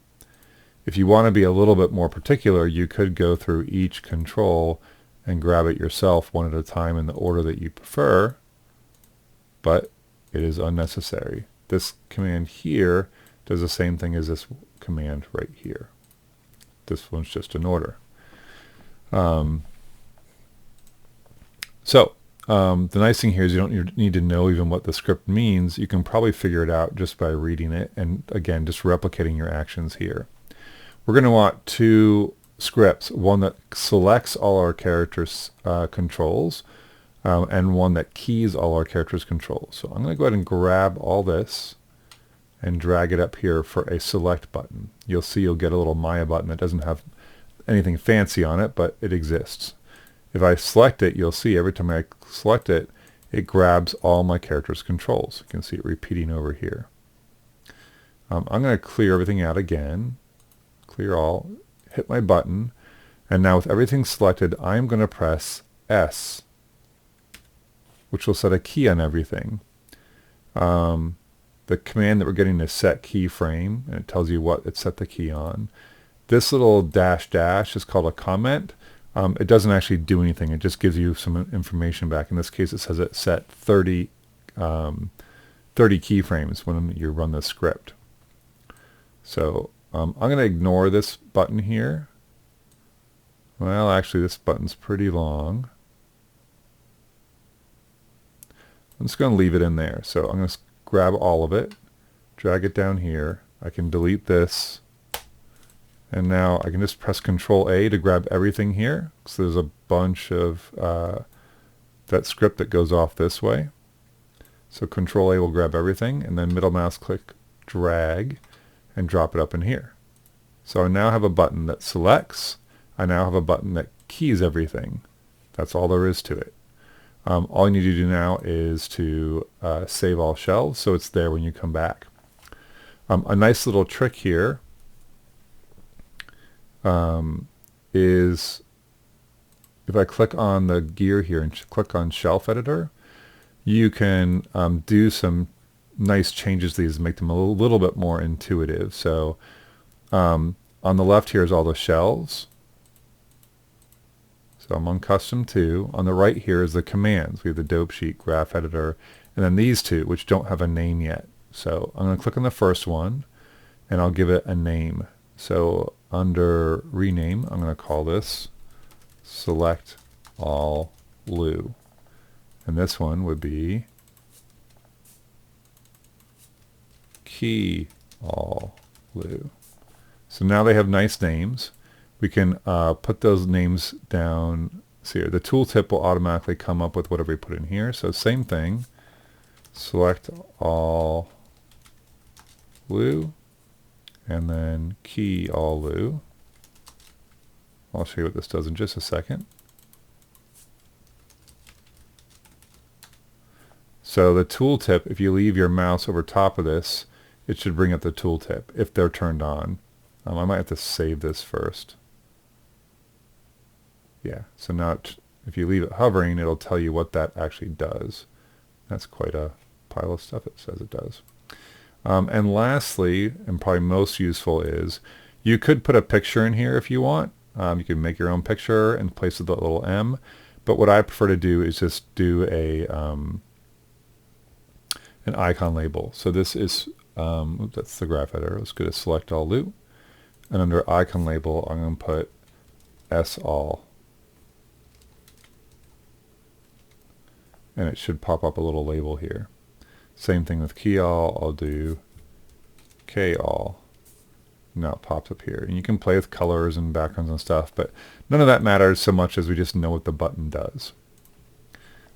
If you want to be a little bit more particular, you could go through each control and grab it yourself one at a time in the order that you prefer, but it is unnecessary. This command here does the same thing as this command right here. This one's just an order. The nice thing here is you don't need to know even what the script means. You can probably figure it out just by reading it and, again, just replicating your actions here. We're going to want two scripts, one that selects all our characters' controls and one that keys all our characters' controls. So I'm going to go ahead and grab all this and drag it up here for a select button. You'll see you'll get a little Maya button that doesn't have anything fancy on it, but it exists. If I select it, you'll see every time I select it, it grabs all my character's controls. You can see it repeating over here. I'm going to clear everything out again. Clear all. Hit my button. And now with everything selected, I'm going to press S, which will set a key on everything. The command that we're getting is set keyframe, and it tells you what it set the key on. This little dash dash is called a comment. It doesn't actually do anything. It just gives you some information back. In this case, it says it set 30 keyframes when you run the script. So I'm going to ignore this button here. Well, actually, this button's pretty long. I'm just going to leave it in there. So I'm going to grab all of it, drag it down here. I can delete this. And now I can just press Control A to grab everything here. So there's a bunch of that script that goes off this way. So Control A will grab everything, and then middle mouse click, drag, and drop it up in here. So I now have a button that selects. I now have a button that keys everything. That's all there is to it. All you need to do now is to save all shells so it's there when you come back. A nice little trick here is if I click on the gear here and click on Shelf Editor, you can do some nice changes to these and make them a little bit more intuitive. So on the left here is all the shelves. So I'm on Custom 2. On the right here is the commands. We have the Dope Sheet, Graph Editor, and then these two, which don't have a name yet. So I'm going to click on the first one, and I'll give it a name. So under Rename, I'm going to call this Select All Loo. And this one would be Key All Loo. So now they have nice names. We can put those names down. See here, the tooltip will automatically come up with whatever we put in here. So same thing. Select all Loo, and then key all Loo. I'll show you what this does in just a second. So the tooltip, if you leave your mouse over top of this, it should bring up the tooltip if they're turned on. I might have to save this first. Yeah, so now if you leave it hovering, it'll tell you what that actually does. That's quite a pile of stuff it says it does. And lastly, and probably most useful, is you could put a picture in here if you want. You can make your own picture and place the little M. But what I prefer to do is just do an icon label. So this is, oops, that's the graph editor. Let's go to select all loop. And under icon label, I'm going to put S all. And it should pop up a little label here. Same thing with key all. I'll do K all. Now it pops up here. And you can play with colors and backgrounds and stuff, but none of that matters so much as we just know what the button does.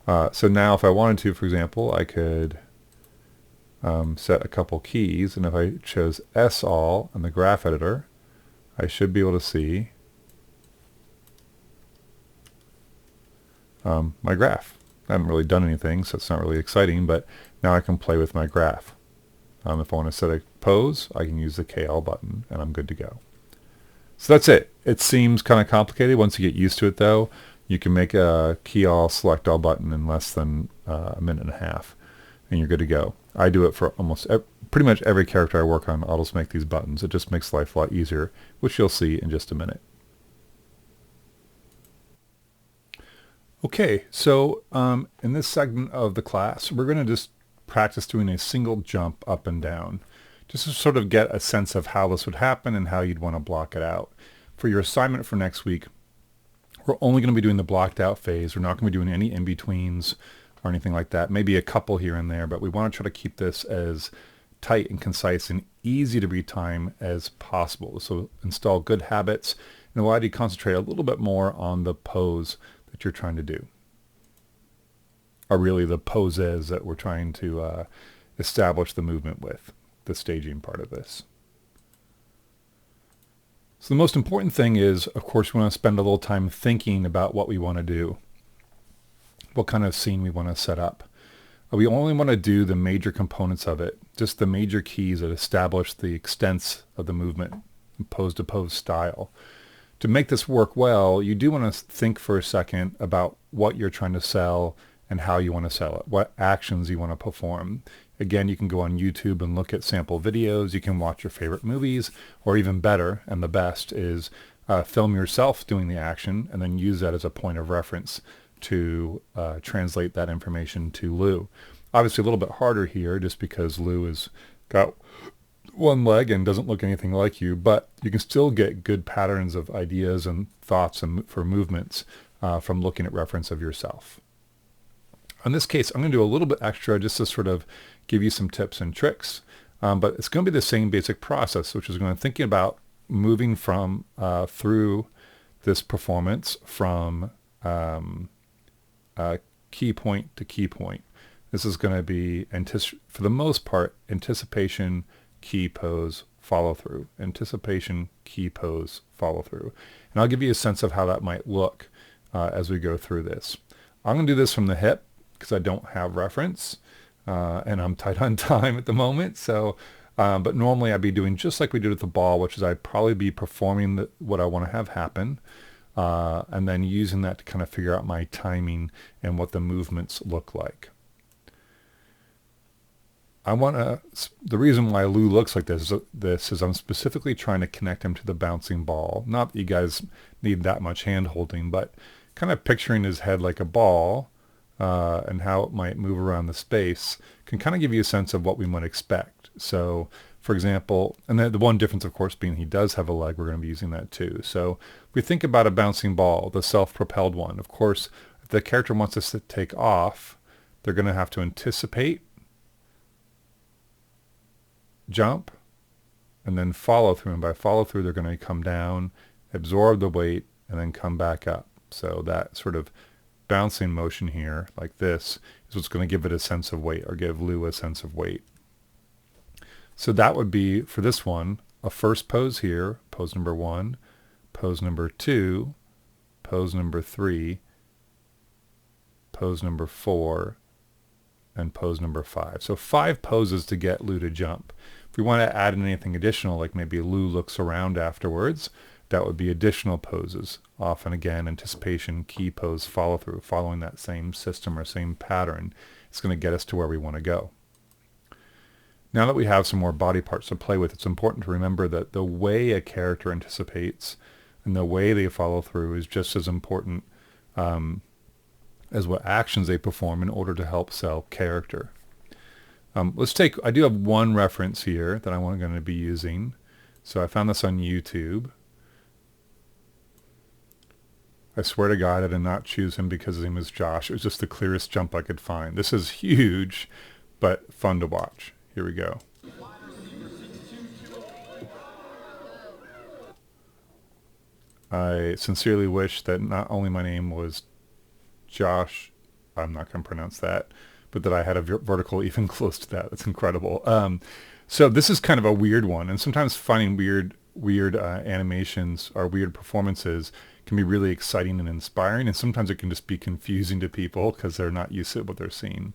So now if I wanted to, for example, I could set a couple keys, and if I chose S all in the graph editor, I should be able to see my graph. I haven't really done anything, so it's not really exciting, but now I can play with my graph. If I want to set a pose, I can use the KL button, and I'm good to go. So that's it. It seems kind of complicated. Once you get used to it, though, you can make a key all, select all button in less than a minute and a half, and you're good to go. I do it for pretty much every character I work on. I'll just make these buttons. It just makes life a lot easier, which you'll see in just a minute. Okay, so in this segment of the class, we're going to just practice doing a single jump up and down, just to sort of get a sense of how this would happen and how you'd want to block it out. For your assignment for next week, we're only going to be doing the blocked out phase. We're not going to be doing any in-betweens or anything like that. Maybe a couple here and there, but we want to try to keep this as tight and concise and easy to read time as possible. So install good habits and allow you to concentrate a little bit more on the pose that you're trying to do, or really the poses that we're trying to establish the movement with, the staging part of this. So the most important thing is, of course, we want to spend a little time thinking about what we want to do, what kind of scene we want to set up. We only want to do the major components of it, just the major keys that establish the extents of the movement, pose-to-pose style. To make this work well, you do want to think for a second about what you're trying to sell and how you want to sell it, what actions you want to perform. Again, you can go on YouTube and look at sample videos. You can watch your favorite movies, or even better, and the best, is film yourself doing the action and then use that as a point of reference to translate that information to Lou. Obviously a little bit harder here just because Lou has got one leg and doesn't look anything like you, but you can still get good patterns of ideas and thoughts for movements from looking at reference of yourself. In this case, I'm going to do a little bit extra just to sort of give you some tips and tricks, but it's going to be the same basic process, which is going to thinking about moving from through this performance from key point to key point. This is going to be, for the most part, anticipation, key, pose, follow through. Anticipation, key, pose, follow through. And I'll give you a sense of how that might look as we go through this. I'm going to do this from the hip because I don't have reference and I'm tight on time at the moment. So, but normally I'd be doing just like we did with the ball, which is I'd probably be performing what I want to have happen. And then using that to kind of figure out my timing and what the movements look like. The reason why Lou looks like this is I'm specifically trying to connect him to the bouncing ball. Not that you guys need that much hand holding, but kind of picturing his head like a ball and how it might move around the space can kind of give you a sense of what we might expect. So, for example, and the one difference, of course, being he does have a leg, we're going to be using that too. So if we think about a bouncing ball, the self-propelled one, of course, if the character wants us to take off, they're going to have to anticipate, jump, and then follow through. And by follow through, they're going to come down, absorb the weight, and then come back up. So that sort of bouncing motion here, like this, is what's going to give it a sense of weight, or give Lou a sense of weight. So that would be, for this one, a first pose here, pose number 1, pose number 2, pose number 3, pose number 4, and pose number 5. So 5 poses to get Lou to jump. If we want to add in anything additional, like maybe Lou looks around afterwards, that would be additional poses. Often, again, anticipation, key, pose, follow through, following that same system or same pattern. It's going to get us to where we want to go. Now that we have some more body parts to play with, it's important to remember that the way a character anticipates and the way they follow through is just as important as what actions they perform in order to help sell character. I do have one reference here that I'm going to be using. So I found this on YouTube. I swear to God I did not choose him because his name is Josh. It was just the clearest jump I could find. This is huge, but fun to watch. Here we go. I sincerely wish that not only my name was Josh, I'm not going to pronounce that, but that I had a vertical even close to that. That's incredible. So this is kind of a weird one, and sometimes finding weird animations or weird performances can be really exciting and inspiring, and sometimes it can just be confusing to people because they're not used to what they're seeing.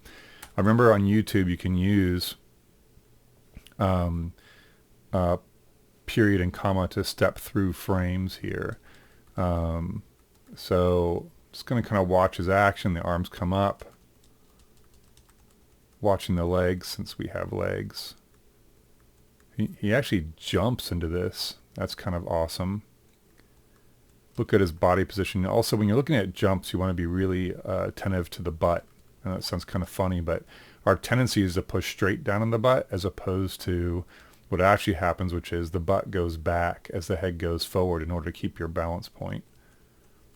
I remember on YouTube you can use period and comma to step through frames here. So just going to kind of watch his action. The arms come up. Watching the legs, since we have legs. He actually jumps into this. That's kind of awesome. Look at his body position. Also, when you're looking at jumps, you want to be really attentive to the butt. I know that sounds kind of funny, but our tendency is to push straight down on the butt as opposed to what actually happens, which is the butt goes back as the head goes forward in order to keep your balance point.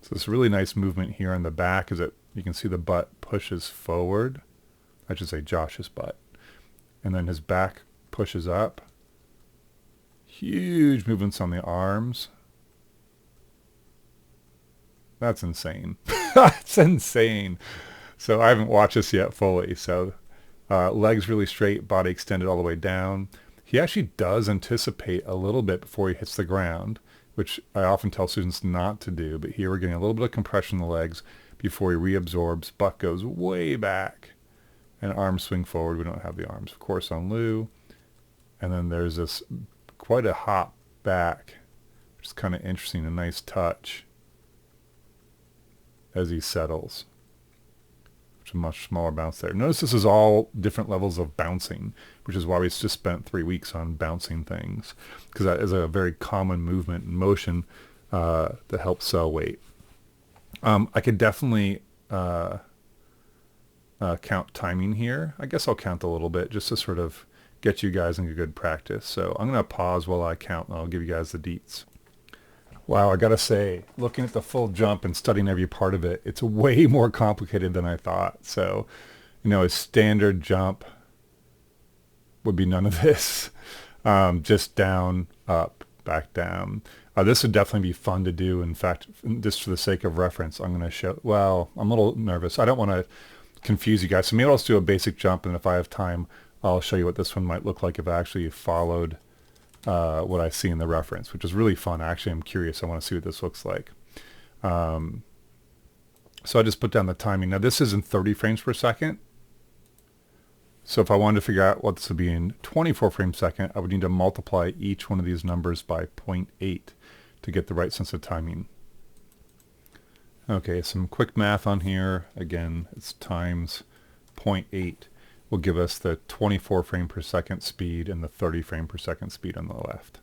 So this really nice movement here on the back is that you can see the butt pushes forward. I should say Josh's butt. And then his back pushes up. Huge movements on the arms. That's insane. That's insane. So I haven't watched this yet fully. So legs really straight, body extended all the way down. He actually does anticipate a little bit before he hits the ground, which I often tell students not to do. But here we're getting a little bit of compression in the legs before he reabsorbs. Butt goes way back. And arms swing forward. We don't have the arms, of course, on Lou. And then there's this quite a hop back, which is kind of interesting, a nice touch as he settles. Which is a much smaller bounce there. Notice this is all different levels of bouncing, which is why we just spent 3 weeks on bouncing things, because that is a very common movement and motion that helps sell weight. I could definitely count timing here. I guess I'll count a little bit just to sort of get you guys in a good practice. So I'm going to pause while I count and I'll give you guys the deets. Wow, I got to say, looking at the full jump and studying every part of it, it's way more complicated than I thought. So, a standard jump would be none of this. Just down, up, back down. This would definitely be fun to do. In fact, just for the sake of reference, I'm going to show, well, I'm a little nervous. I don't want to confuse you guys. So maybe I'll just do a basic jump, and if I have time, I'll show you what this one might look like if I actually followed what I see in the reference, which is really fun. Actually, I'm curious. I want to see what this looks like. So I just put down the timing. Now this is in 30 frames per second. So if I wanted to figure out what this would be in 24 frames per second, I would need to multiply each one of these numbers by 0.8 to get the right sense of timing. Okay, some quick math on here. Again, it's times 0.8 will give us the 24 frame per second speed and the 30 frame per second speed on the left.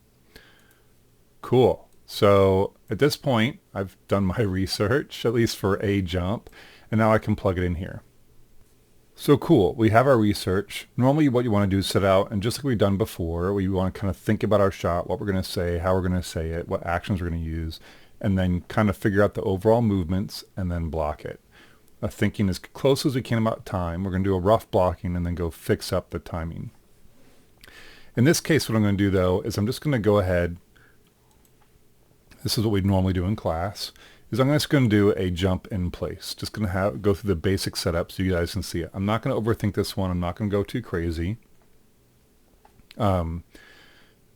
Cool. So at this point, I've done my research, at least for a jump, and now I can plug it in here. So cool, we have our research. Normally what you want to do is sit out, and just like we've done before, we want to kind of think about our shot, what we're going to say, how we're going to say it, what actions we're going to use, and then kind of figure out the overall movements and then block it. Thinking as close as we can about time. We're going to do a rough blocking and then go fix up the timing. In this case, what I'm going to do though is I'm just going to go ahead. This is what we normally do in class. Is I'm just going to do a jump in place. Just going to go through the basic setup so you guys can see it. I'm not going to overthink this one. I'm not going to go too crazy. And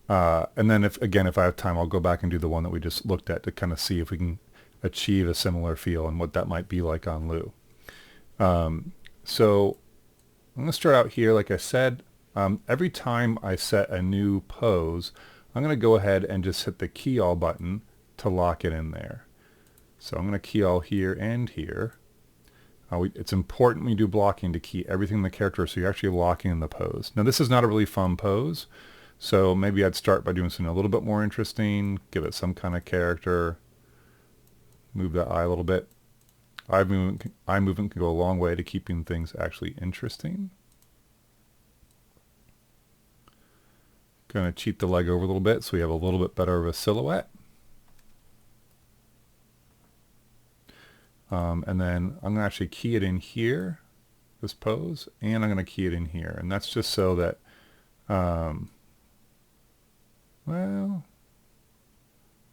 then if I have time, I'll go back and do the one that we just looked at to kind of see if we can achieve a similar feel and what that might be like on Lou. So I'm going to start out here. Like I said, every time I set a new pose, I'm going to go ahead and just hit the key all button to lock it in there. So I'm going to key all here and here. It's important when you do blocking to key everything in the character so you're actually locking in the pose. Now this is not a really fun pose, so maybe I'd start by doing something a little bit more interesting, give it some kind of character, move that eye a little bit. eye movement can go a long way to keeping things actually interesting. Going to cheat the leg over a little bit so we have a little bit better of a silhouette. And then I'm going to actually key it in here, this pose, and I'm going to key it in here. And that's just so that, well,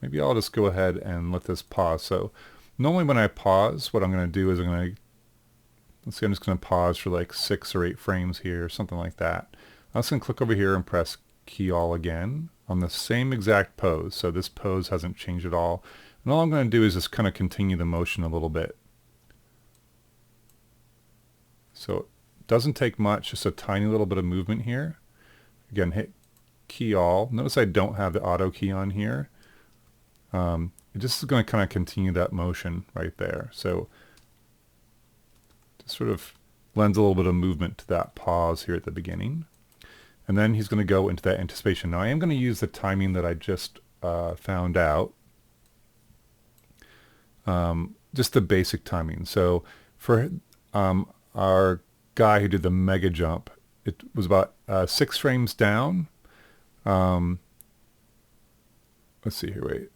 maybe I'll just go ahead and let this pause. So normally when I pause, what I'm going to do is let's see, I'm just going to pause for like 6 or 8 frames here, something like that. I'm just going to click over here and press key all again on the same exact pose. So this pose hasn't changed at all. And all I'm going to do is just kind of continue the motion a little bit. So it doesn't take much, just a tiny little bit of movement here. Again, hit key all. Notice I don't have the auto key on here. It just is going to kind of continue that motion right there. So just sort of lends a little bit of movement to that pause here at the beginning. And then he's going to go into that anticipation. Now I am going to use the timing that I just found out. Just the basic timing. So for our guy who did the mega jump, it was about 6 frames down. Let's see here, wait.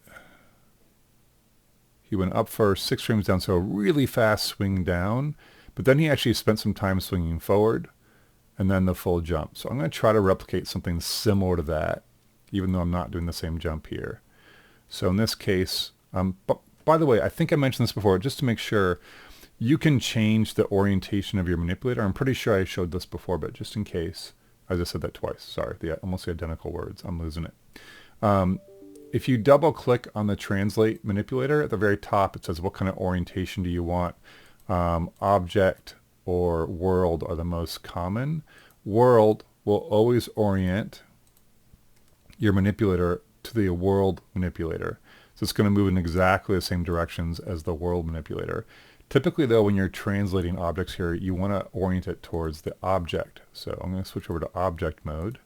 He went up for 6 frames down, so a really fast swing down, but then he actually spent some time swinging forward and then the full jump. So I'm going to try to replicate something similar to that, even though I'm not doing the same jump here. So in this case, by the way, I think I mentioned this before, just to make sure, you can change the orientation of your manipulator. I'm pretty sure I showed this before, but just in case, I just said that twice. Sorry, almost the identical words. I'm losing it. If you double click on the translate manipulator at the very top, it says what kind of orientation do you want. Object or world are the most common. World will always orient your manipulator to the world manipulator. So it's going to move in exactly the same directions as the world manipulator. Typically though, when you're translating objects here, you want to orient it towards the object. So I'm going to switch over to object mode.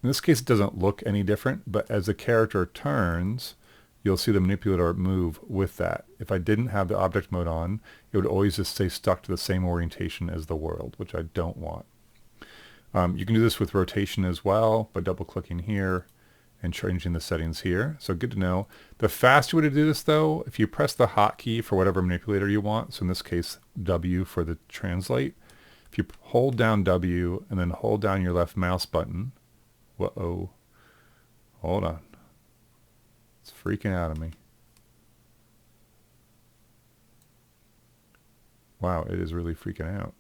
In this case, it doesn't look any different, but as the character turns, you'll see the manipulator move with that. If I didn't have the object mode on, it would always just stay stuck to the same orientation as the world, which I don't want. You can do this with rotation as well by double clicking here and changing the settings here. So good to know. The faster way to do this though, if you press the hotkey for whatever manipulator you want, so in this case W for the translate, if you hold down W and then hold down your left mouse button, whoa, hold on. It's freaking out of me. Wow, it is really freaking out.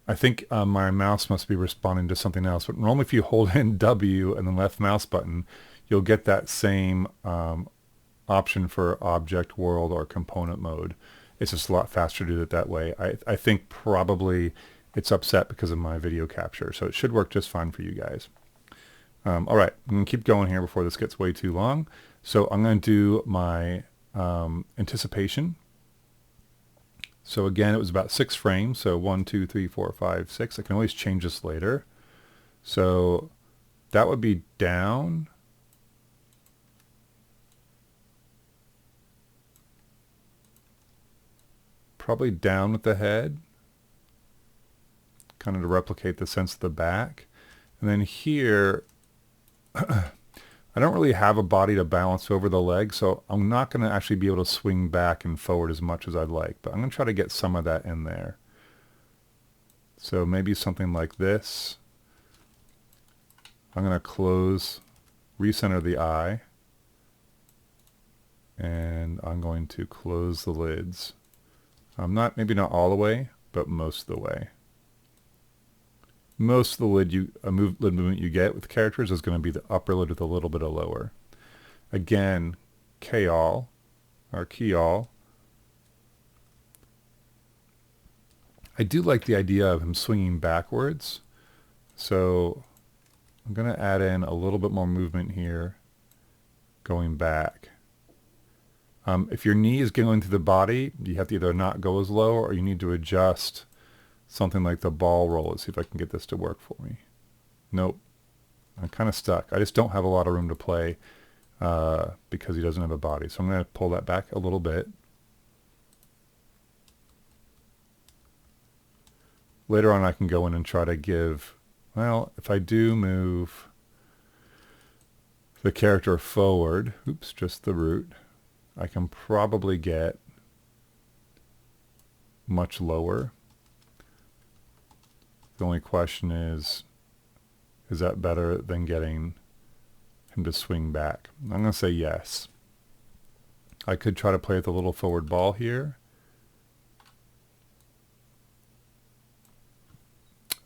I think my mouse must be responding to something else, but normally if you hold in W and the left mouse button, you'll get that same option for object, world, or component mode. It's just a lot faster to do it that way. I think probably it's upset because of my video capture, so it should work just fine for you guys. All right, I'm going to keep going here before this gets way too long. So I'm going to do my anticipation. So again, it was about 6 frames. So 1, 2, 3, 4, 5, 6. I can always change this later. So that would be down. Probably down with the head, kind of to replicate the sense of the back. And then here, I don't really have a body to balance over the leg, so I'm not going to actually be able to swing back and forward as much as I'd like, but I'm going to try to get some of that in there. So maybe something like this. I'm going to close, recenter the eye, and I'm going to close the lids. Maybe not all the way, but most of the way. Most of the lid movement you get with characters is going to be the upper lid with a little bit of lower. Again, key all. I do like the idea of him swinging backwards, so I'm going to add in a little bit more movement here, going back. If your knee is going through the body, you have to either not go as low or you need to adjust something like the ball roll. Let's see if I can get this to work for me. Nope. I'm kind of stuck. I just don't have a lot of room to play because he doesn't have a body. So I'm going to pull that back a little bit. Later on I can go in and try to give, well, if I do move the character forward, oops, just the root, I can probably get much lower. The only question is that better than getting him to swing back? I'm going to say yes. I could try to play with a little forward ball here.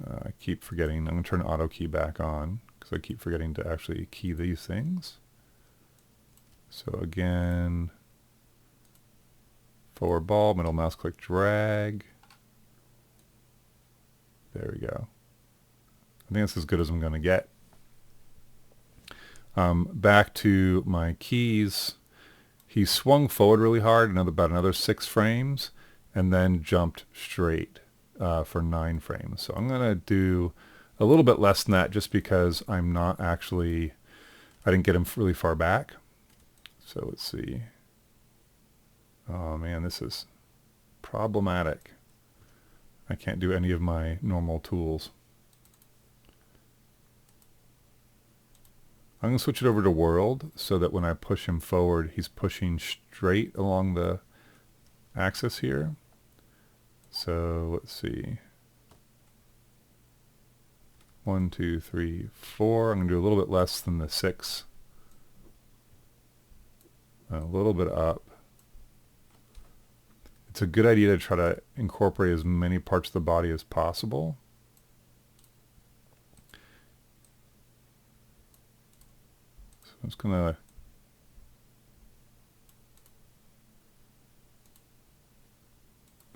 I keep forgetting. I'm going to turn auto key back on because I keep forgetting to actually key these things. So again, forward ball, middle mouse click, drag. There we go. I think that's as good as I'm going to get. Back to my keys. He swung forward really hard, about another 6 frames, and then jumped straight for 9 frames. So I'm going to do a little bit less than that just because I didn't get him really far back. So let's see. Oh man, this is problematic. I can't do any of my normal tools. I'm going to switch it over to world so that when I push him forward, he's pushing straight along the axis here. So let's see. 1, 2, 3, 4. I'm going to do a little bit less than the 6. A little bit up. It's a good idea to try to incorporate as many parts of the body as possible. So I'm just going to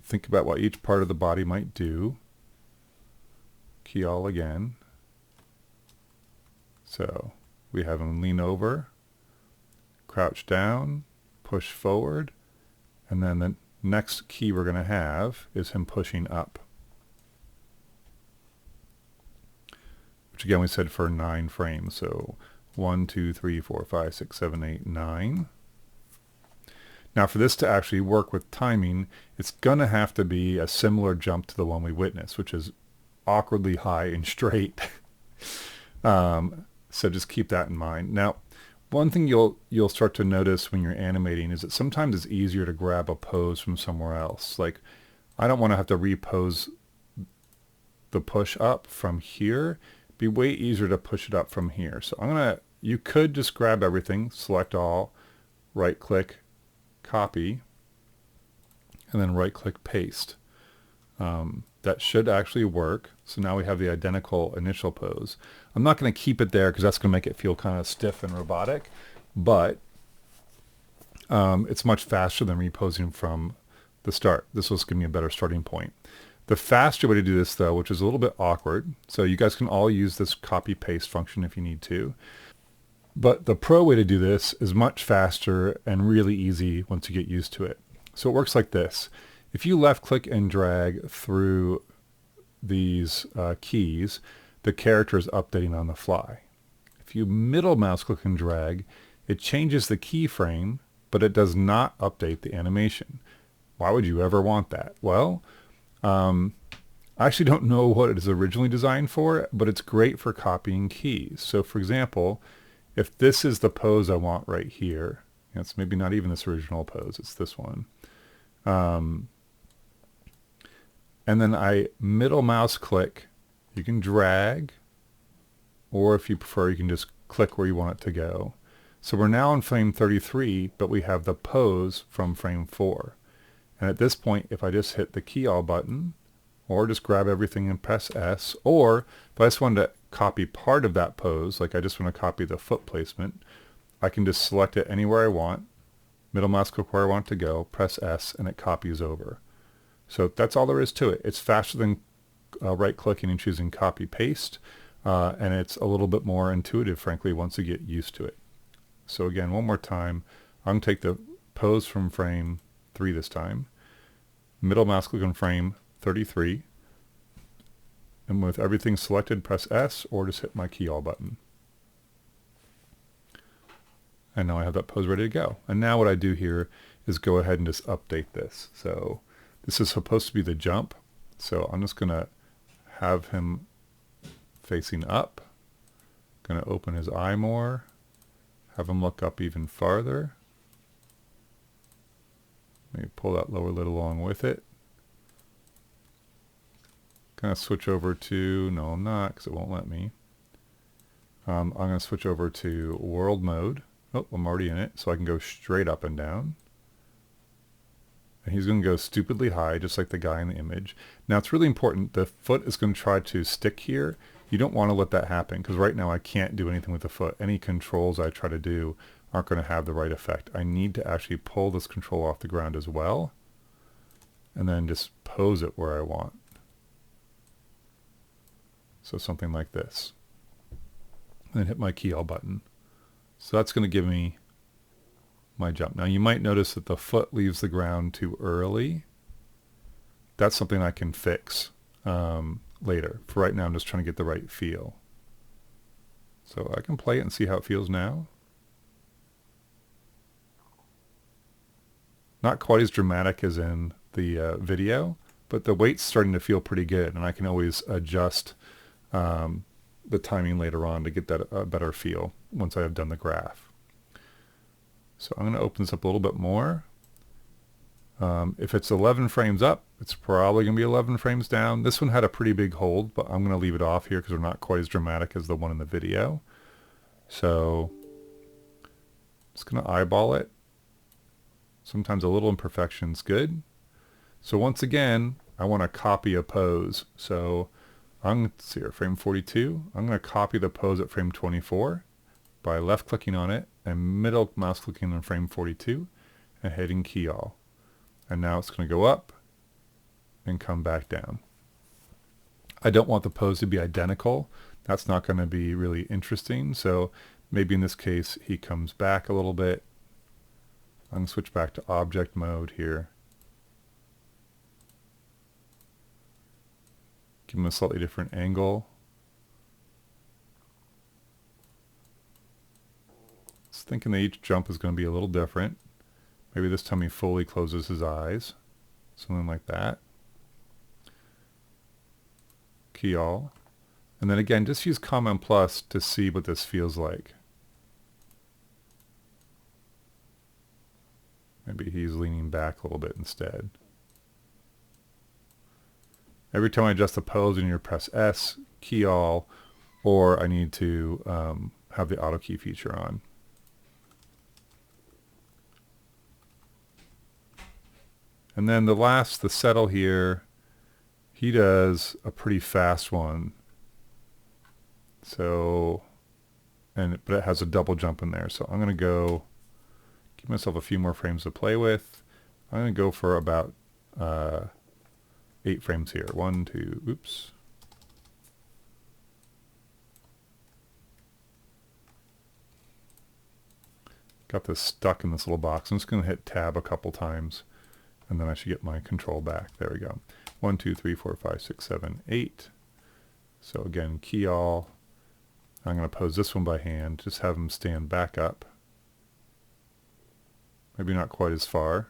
think about what each part of the body might do. Key all again. So we have him lean over, crouch down, push forward, and then the next key we're going to have is him pushing up. Which again we said for 9 frames. So 1, 2, 3, 4, 5, 6, 7, 8, 9. Now for this to actually work with timing, it's going to have to be a similar jump to the one we witnessed, which is awkwardly high and straight. So just keep that in mind. Now, one thing you'll start to notice when you're animating is that sometimes it's easier to grab a pose from somewhere else. Like, I don't want to have to repose the push up from here. It'd be way easier to push it up from here. So you could just grab everything, select all, right click, copy, and then right click paste. That should actually work. So now we have the identical initial pose. I'm not going to keep it there because that's going to make it feel kind of stiff and robotic, but it's much faster than reposing from the start. This will give me a better starting point. The faster way to do this though, which is a little bit awkward, so you guys can all use this copy paste function if you need to, but the pro way to do this is much faster and really easy once you get used to it. So it works like this. If you left click and drag through these keys, the character is updating on the fly. If you middle mouse click and drag, it changes the keyframe, but it does not update the animation. Why would you ever want that? Well, I actually don't know what it is originally designed for, but it's great for copying keys. So for example, if this is the pose I want right here, it's maybe not even this original pose, it's this one. And then I middle mouse click, you can drag, or if you prefer, you can just click where you want it to go. So we're now in frame 33, but we have the pose from frame 4. And at this point, if I just hit the key all button, or just grab everything and press S, or if I just wanted to copy part of that pose, like I just want to copy the foot placement, I can just select it anywhere I want, middle mouse click where I want it to go, press S, and it copies over. So that's all there is to it. It's faster than right-clicking and choosing copy-paste, and it's a little bit more intuitive, frankly, once you get used to it. So again, one more time, I'm going to take the pose from frame 3 this time, middle mouse click on frame 33, and with everything selected, press S, or just hit my key all button. And now I have that pose ready to go. And now what I do here is go ahead and just update this. So this is supposed to be the jump. So I'm just going to have him facing up. Going to open his eye more. Have him look up even farther. Maybe pull that lower lid along with it. Going to switch over to, no I'm not because it won't let me. I'm going to switch over to world mode. Oh, I'm already in it, so I can go straight up and down. And he's going to go stupidly high, just like the guy in the image. Now it's really important, the foot is going to try to stick here. You don't want to let that happen, because right now I can't do anything with the foot. Any controls I try to do aren't going to have the right effect. I need to actually pull this control off the ground as well, and then just pose it where I want. So something like this. And then hit my key all button. So that's going to give me my jump. Now you might notice that the foot leaves the ground too early. That's something I can fix later. For right now I'm just trying to get the right feel. So I can play it and see how it feels now. Not quite as dramatic as in the video, but the weight's starting to feel pretty good, and I can always adjust the timing later on to get that better feel once I have done the graph. So I'm going to open this up a little bit more. If it's 11 frames up, it's probably going to be 11 frames down. This one had a pretty big hold, but I'm going to leave it off here because they're not quite as dramatic as the one in the video. So just going to eyeball it. Sometimes a little imperfection is good. So once again, I want to copy a pose. So I'm going to see here, frame 42. I'm going to copy the pose at frame 24 by left clicking on it and middle mouse clicking on frame 42 and hitting key all. And now it's going to go up and come back down. I don't want the pose to be identical. That's not going to be really interesting. So maybe in this case he comes back a little bit. I'm going to switch back to object mode here. Give him a slightly different angle. Just thinking that each jump is going to be a little different. Maybe this time he fully closes his eyes. Something like that. Key all. And then again, just use Command Plus to see what this feels like. Maybe he's leaning back a little bit instead. Every time I adjust the pose, I need to press S, key all, or I need to have the auto key feature on. And then the settle here, he does a pretty fast one. So, but it has a double jump in there. So I'm going to go, give myself a few more frames to play with. I'm going to go for about 8 frames here. 1, 2, oops. Got this stuck in this little box. I'm just going to hit tab a couple times and then I should get my control back. There we go. 1, 2, 3, 4, 5, 6, 7, 8. So again, key all. I'm going to pose this one by hand. Just have them stand back up. Maybe not quite as far.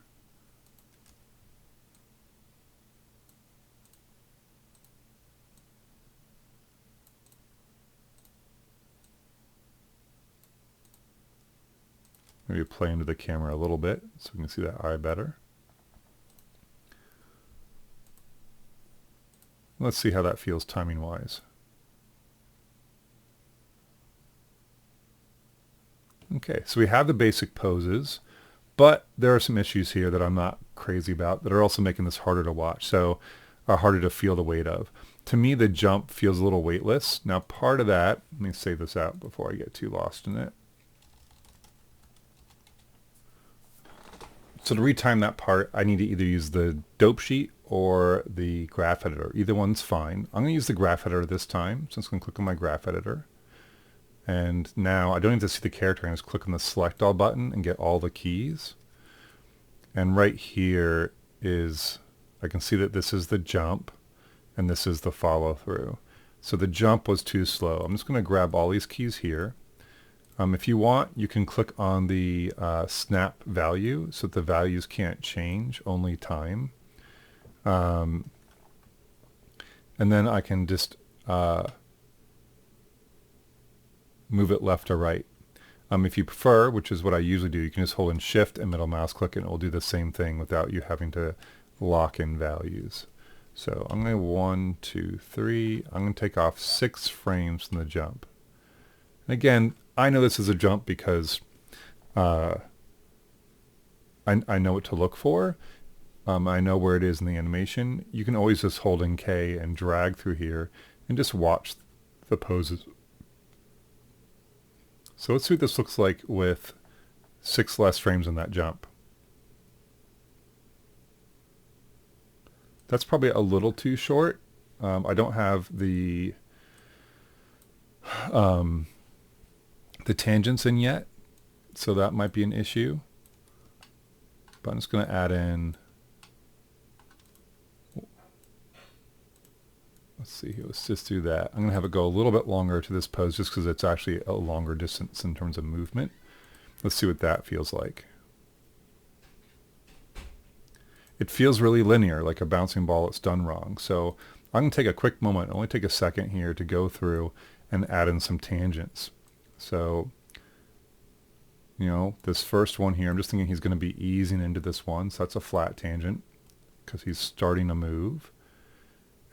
Maybe play into the camera a little bit so we can see that eye better. Let's see how that feels timing wise. Okay, so we have the basic poses, but there are some issues here that I'm not crazy about that are also making this harder to watch, so harder to feel the weight of. To me, the jump feels a little weightless. Now part of that, let me save this out before I get too lost in it. So to retime that part, I need to either use the dope sheet or the graph editor. Either one's fine. I'm going to use the graph editor this time, so I'm going to click on my graph editor. And now I don't need to see the character. I just click on the select all button and get all the keys. And right here is, I can see that this is the jump and this is the follow through. So the jump was too slow. I'm just going to grab all these keys here. If you want, you can click on the snap value so that the values can't change, only time. And then I can just move it left or right. If you prefer, which is what I usually do, you can just hold in Shift and middle mouse click and it will do the same thing without you having to lock in values. So I'm going to 1, 2, 3. I'm going to take off 6 frames from the jump. And again, I know this is a jump because I know what to look for. I know where it is in the animation. You can always just hold in K and drag through here and just watch the poses. So let's see what this looks like with 6 less frames in that jump. That's probably a little too short. I don't have the tangents in yet, so that might be an issue. But I'm just going to add in, let's see here, let's just do that. I'm going to have it go a little bit longer to this pose just because it's actually a longer distance in terms of movement. Let's see what that feels like. It feels really linear, like a bouncing ball that's done wrong. So I'm going to take a quick moment, only take a second here to go through and add in some tangents. So, you know, this first one here, I'm just thinking he's going to be easing into this one. So that's a flat tangent because he's starting to move.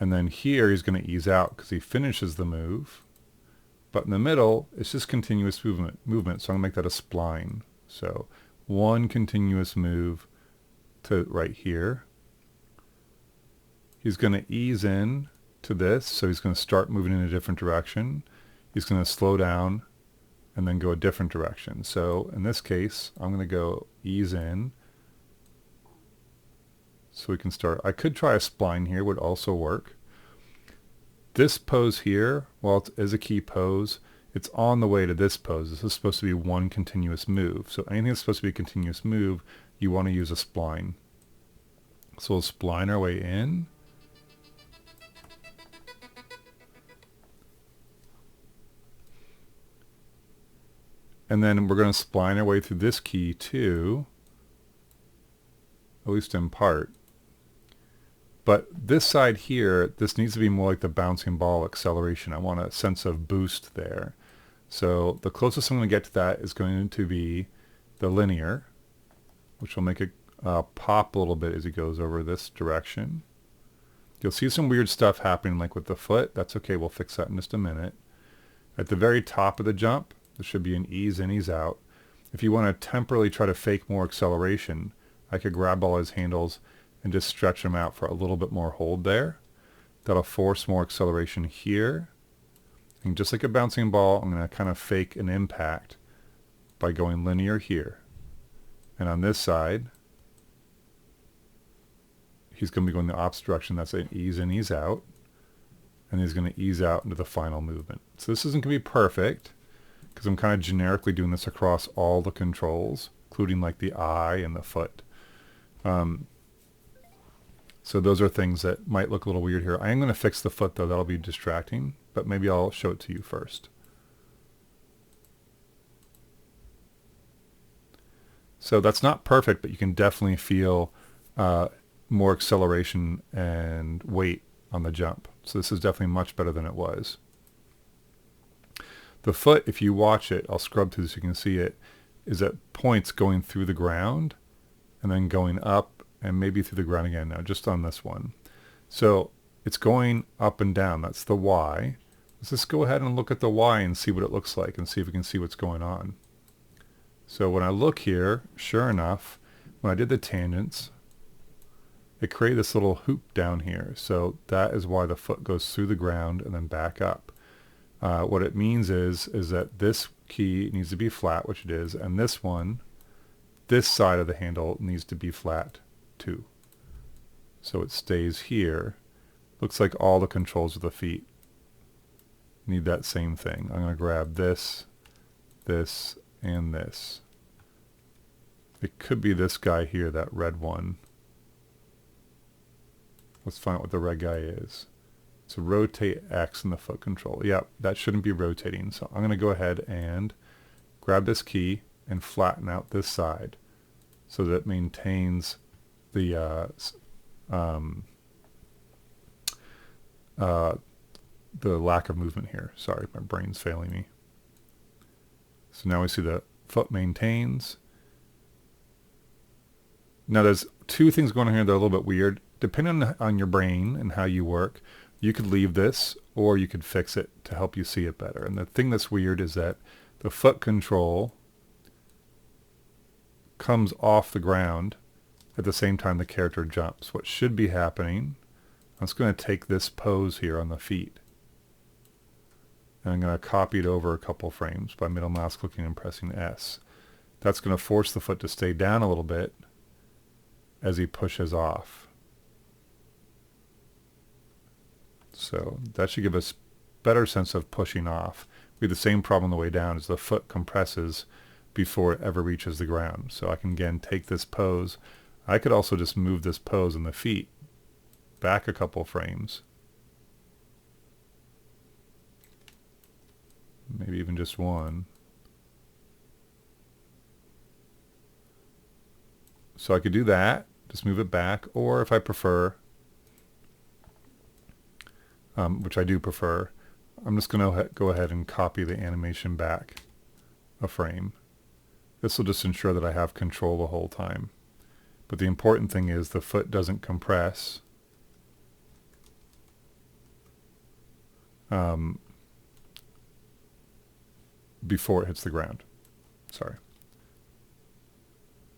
And then here he's going to ease out because he finishes the move. But in the middle, it's just continuous movement. So I'm going to make that a spline. So one continuous move to right here. He's going to ease in to this. So he's going to start moving in a different direction. He's going to slow down and then go a different direction. So in this case, I'm going to go ease in. So we can start. I could try a spline here, would also work. This pose here, while it is a key pose, it's on the way to this pose. This is supposed to be one continuous move. So anything that's supposed to be a continuous move, you want to use a spline. So we'll spline our way in. And then we're going to spline our way through this key too, at least in part. But this side here, this needs to be more like the bouncing ball acceleration. I want a sense of boost there. So the closest I'm going to get to that is going to be the linear, which will make it pop a little bit as he goes over this direction. You'll see some weird stuff happening like with the foot. That's okay, we'll fix that in just a minute. At the very top of the jump, there should be an ease in, ease out. If you want to temporarily try to fake more acceleration, I could grab all his handles and just stretch them out for a little bit more hold there. That'll force more acceleration here. And just like a bouncing ball, I'm going to kind of fake an impact by going linear here. And on this side, he's going to be going the opposite direction. That's an ease in, ease out. And he's going to ease out into the final movement. So this isn't going to be perfect because I'm kind of generically doing this across all the controls, including like the eye and the foot. So those are things that might look a little weird here. I am going to fix the foot though. That'll be distracting, but maybe I'll show it to you first. So that's not perfect, but you can definitely feel more acceleration and weight on the jump. So this is definitely much better than it was. The foot, if you watch it, I'll scrub through so you can see it, is at points going through the ground and then going up and maybe through the ground again now, just on this one. So it's going up and down. That's the Y. Let's just go ahead and look at the Y and see what it looks like and see if we can see what's going on. So when I look here, sure enough, when I did the tangents, it created this little hoop down here. So that is why the foot goes through the ground and then back up. What it means is that this key needs to be flat, which it is, and this one, this side of the handle needs to be flat too. So it stays here. Looks like all the controls of the feet need that same thing. I'm going to grab this, this, and this. It could be this guy here, that red one. Let's find out what the red guy is. So rotate X in the foot control. Yep, that shouldn't be rotating. So I'm going to go ahead and grab this key and flatten out this side so that it maintains the lack of movement here. Sorry, my brain's failing me. So now we see the foot maintains. Now there's two things going on here that are a little bit weird. Depending on your brain and how you work, you could leave this or you could fix it to help you see it better. And the thing that's weird is that the foot control comes off the ground at the same time the character jumps. What should be happening, I'm just going to take this pose here on the feet. And I'm going to copy it over a couple frames by middle mouse clicking and pressing S. That's going to force the foot to stay down a little bit as he pushes off. So that should give us better sense of pushing off. We have the same problem on the way down as the foot compresses before it ever reaches the ground. So I can again take this pose. I could also just move this pose on the feet back a couple frames. Maybe even just one. So I could do that, just move it back, or if I prefer, which I do prefer, I'm just going to go ahead and copy the animation back a frame. This will just ensure that I have control the whole time. But the important thing is the foot doesn't compress. Before it hits the ground. Sorry.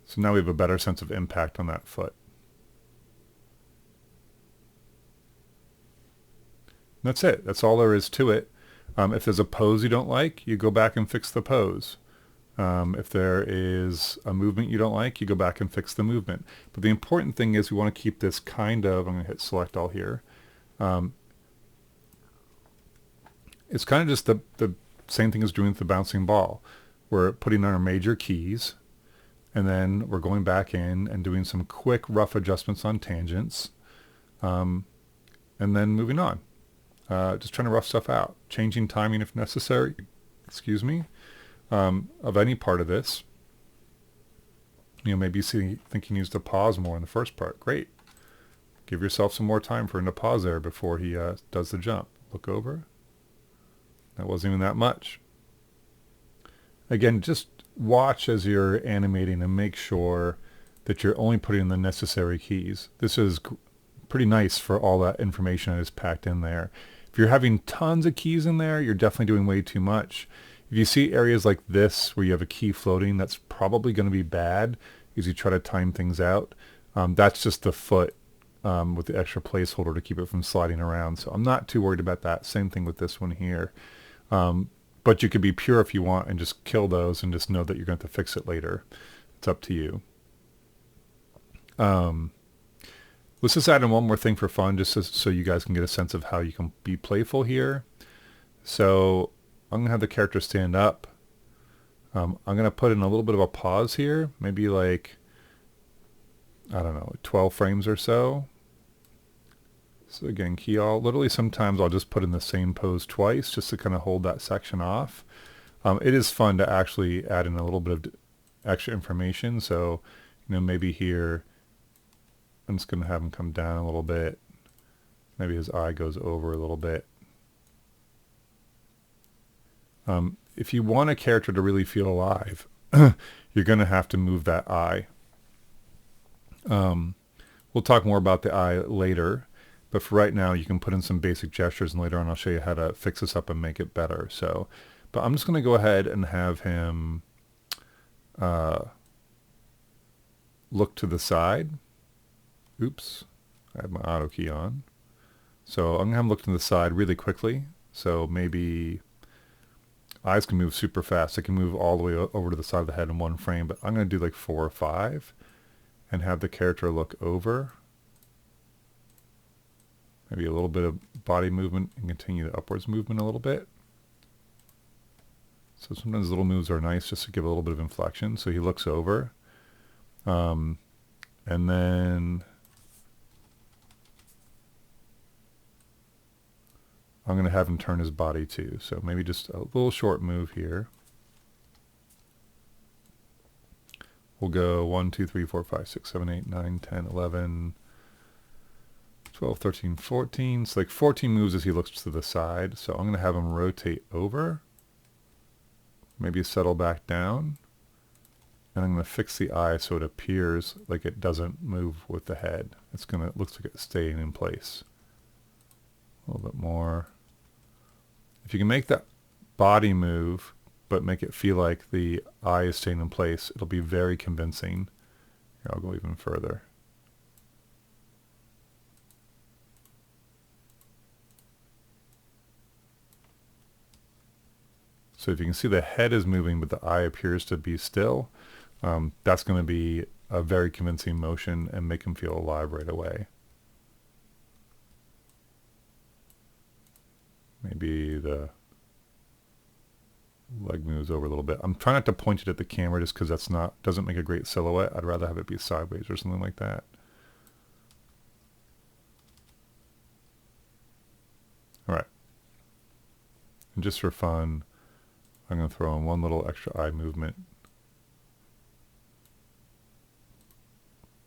So now we have a better sense of impact on that foot. And that's it. That's all there is to it. If there's a pose you don't like, you go back and fix the pose. If there is a movement you don't like, you go back and fix the movement. But the important thing is we want to keep this kind of, I'm going to hit select all here. It's kind of just the same thing as doing with the bouncing ball. We're putting on our major keys, and then we're going back in and doing some quick rough adjustments on tangents, and then moving on. Just trying to rough stuff out. Changing timing if necessary, excuse me, of any part of this. You know, maybe you think he needs to pause more in the first part. Great. Give yourself some more time for him to pause there before he does the jump. Look over. That wasn't even that much. Again, just watch as you're animating and make sure that you're only putting in the necessary keys. This is pretty nice for all that information that is packed in there. If you're having tons of keys in there, you're definitely doing way too much. If you see areas like this where you have a key floating, that's probably going to be bad because you try to time things out. That's just the foot with the extra placeholder to keep it from sliding around. So I'm not too worried about that. Same thing with this one here. But you could be pure if you want and just kill those and just know that you're going to have to fix it later. It's up to you. Let's just add in one more thing for fun, just so you guys can get a sense of how you can be playful here. So I'm going to have the character stand up. I'm going to put in a little bit of a pause here, maybe like, I don't know, 12 frames or so. So again, key all. Literally sometimes I'll just put in the same pose twice just to kind of hold that section off. It is fun to actually add in a little bit of extra information. So, you know, maybe here, I'm just going to have him come down a little bit. Maybe his eye goes over a little bit. If you want a character to really feel alive, you're going to have to move that eye. We'll talk more about the eye later. But for right now, you can put in some basic gestures, and later on I'll show you how to fix this up and make it better. So, but I'm just going to go ahead and have him look to the side. Oops, I have my auto key on. So I'm going to have him look to the side really quickly. So maybe eyes can move super fast. They can move all the way over to the side of the head in one frame, but I'm going to do like 4 or 5 and have the character look over. Maybe a little bit of body movement and continue the upwards movement a little bit. So sometimes little moves are nice just to give a little bit of inflection. So he looks over. And then I'm going to have him turn his body too. So maybe just a little short move here. We'll go 1, 2, 3, 4, 5, 6, 7, 8, 9, 10, 11, 12, 13, 14. So like 14 moves as he looks to the side. So I'm going to have him rotate over. Maybe settle back down. And I'm going to fix the eye so it appears like it doesn't move with the head. It looks like it's staying in place. A little bit more. If you can make that body move, but make it feel like the eye is staying in place, it'll be very convincing. Here, I'll go even further. So if you can see the head is moving, but the eye appears to be still, that's going to be a very convincing motion and make him feel alive right away. Maybe the leg moves over a little bit. I'm trying not to point it at the camera just because doesn't make a great silhouette. I'd rather have it be sideways or something like that. All right. And just for fun, I'm going to throw in one little extra eye movement.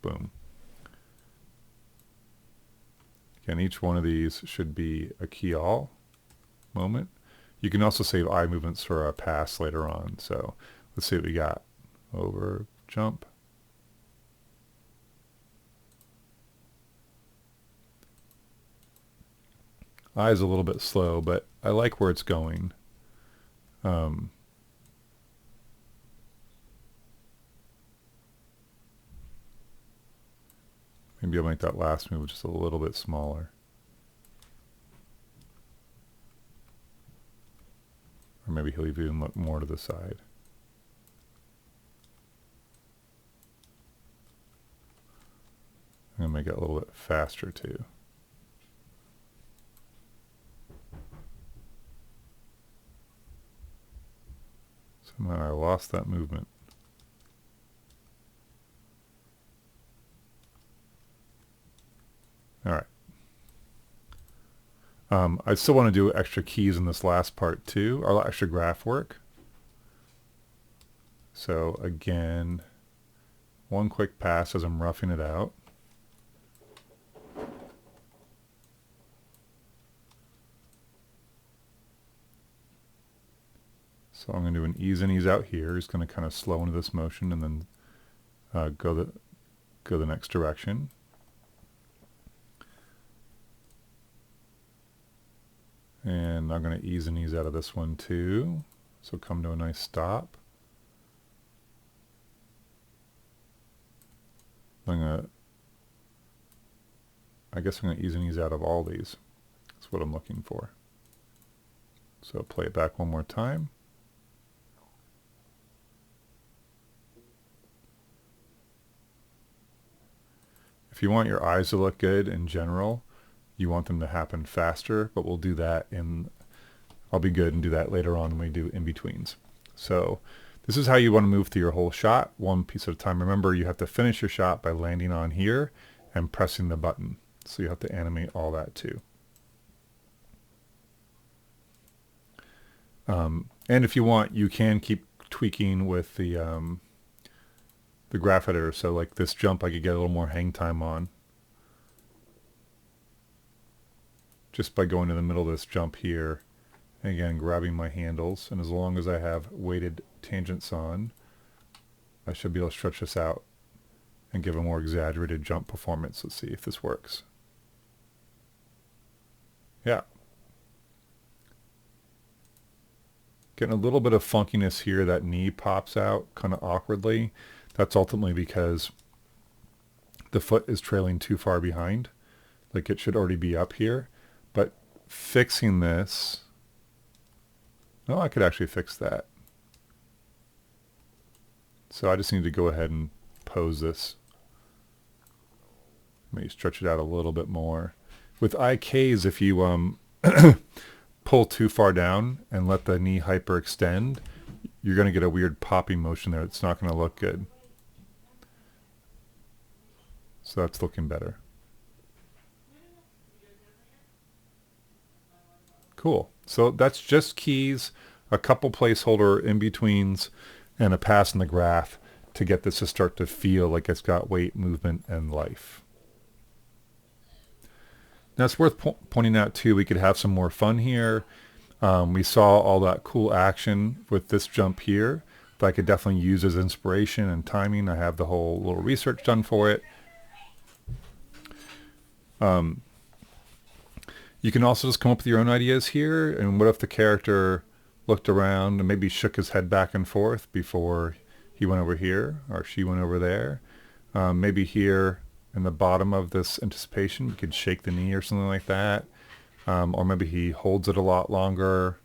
Boom. Again, each one of these should be a key all moment. You can also save eye movements for a pass later on. So let's see what we got. Over, jump. Eye is a little bit slow, but I like where it's going. Maybe I'll make that last move just a little bit smaller. Or maybe he'll even look more to the side. I'm going to make it a little bit faster too. Somehow I lost that movement. All right. I still want to do extra keys in this last part too, or extra graph work. So again, one quick pass as I'm roughing it out. So I'm going to do an ease in, ease out here. He's going to kind of slow into this motion and then go the next direction. And I'm going to ease and ease out of this one too. So come to a nice stop. I guess I'm going to ease and ease out of all these. That's what I'm looking for. So play it back one more time. If you want your eyes to look good in general, you want them to happen faster, but we'll do that I'll be good and do that later on when we do in-betweens. So this is how you want to move through your whole shot, one piece at a time. Remember, you have to finish your shot by landing on here and pressing the button. So you have to animate all that too. And if you want, you can keep tweaking with the graph editor. So like this jump, I could get a little more hang time on. Just by going to the middle of this jump here, and again, grabbing my handles. And as long as I have weighted tangents on, I should be able to stretch this out and give a more exaggerated jump performance. Let's see if this works. Yeah. Getting a little bit of funkiness here. That knee pops out kind of awkwardly. That's ultimately because the foot is trailing too far behind. Like it should already be up here. But fixing this, I could actually fix that. So I just need to go ahead and pose this. Maybe stretch it out a little bit more. With IKs, if you pull too far down and let the knee hyperextend, you're going to get a weird popping motion there. It's not going to look good. So that's looking better. Cool. So that's just keys, a couple placeholder in-betweens, and a pass in the graph to get this to start to feel like it's got weight, movement, and life. Now it's worth pointing out too, we could have some more fun here. We saw all that cool action with this jump here, but I could definitely use as inspiration and timing. I have the whole little research done for it. You can also just come up with your own ideas here. And what if the character looked around and maybe shook his head back and forth before he went over here or she went over there? Maybe here in the bottom of this anticipation, we could shake the knee or something like that. Or maybe he holds it a lot longer.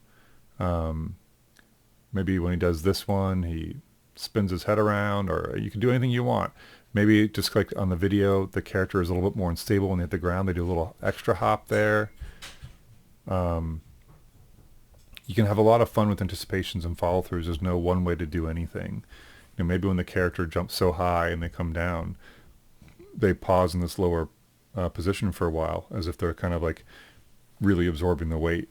Maybe when he does this one, he spins his head around, or you can do anything you want. Maybe just like on the video, the character is a little bit more unstable when they hit the ground. They do a little extra hop there. You can have a lot of fun with anticipations and follow-throughs. There's no one way to do anything. You know, maybe when the character jumps so high and they come down, they pause in this lower position for a while, as if they're kind of like really absorbing the weight,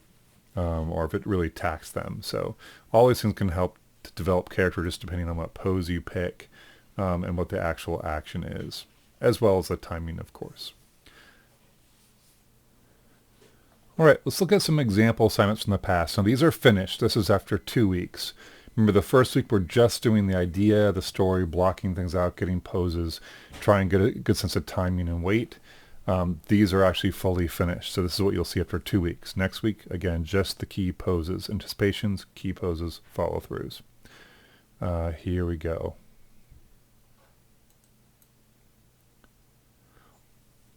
or if it really taxed them. So all these things can help to develop character just depending on what pose you pick, and what the actual action is, as well as the timing, of course. All right, let's look at some example assignments from the past. Now these are finished. This is after 2 weeks. Remember, the first week we're just doing the idea, the story, blocking things out, getting poses, trying to get a good sense of timing and weight. These are actually fully finished. So this is what you'll see after 2 weeks. Next week, again, just the key poses, anticipations, key poses, follow-throughs. Here we go.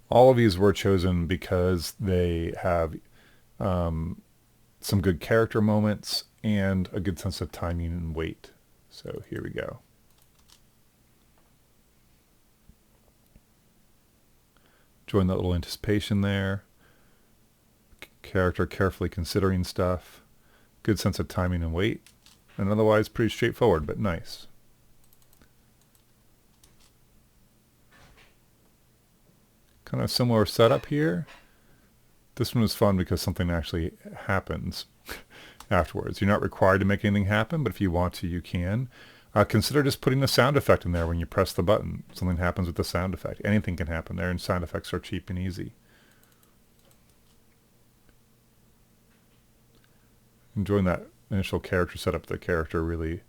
All of these were chosen because they have some good character moments and a good sense of timing and weight. So here we go. Join that little anticipation there. Character carefully considering stuff. Good sense of timing and weight. And otherwise pretty straightforward, but nice. Kind of similar setup here. This one was fun because something actually happens afterwards. You're not required to make anything happen, but if you want to, you can. Consider just putting a sound effect in there when you press the button. Something happens with the sound effect. Anything can happen there, and sound effects are cheap and easy. Enjoying that initial character setup, the character really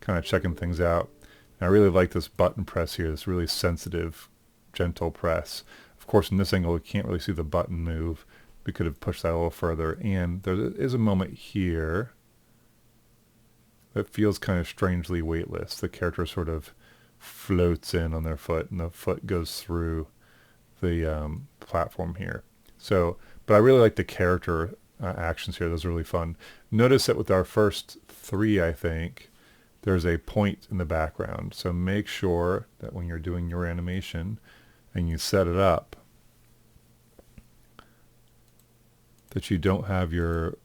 kind of checking things out. And I really like this button press here, this really sensitive, gentle press. Of course, in this angle, you can't really see the button move. We could have pushed that a little further. And there is a moment here that feels kind of strangely weightless. The character sort of floats in on their foot, and the foot goes through the platform here. So, but I really like the character actions here. Those are really fun. Notice that with our first 3, I think, there's a point in the background. So make sure that when you're doing your animation and you set it up, that you don't have your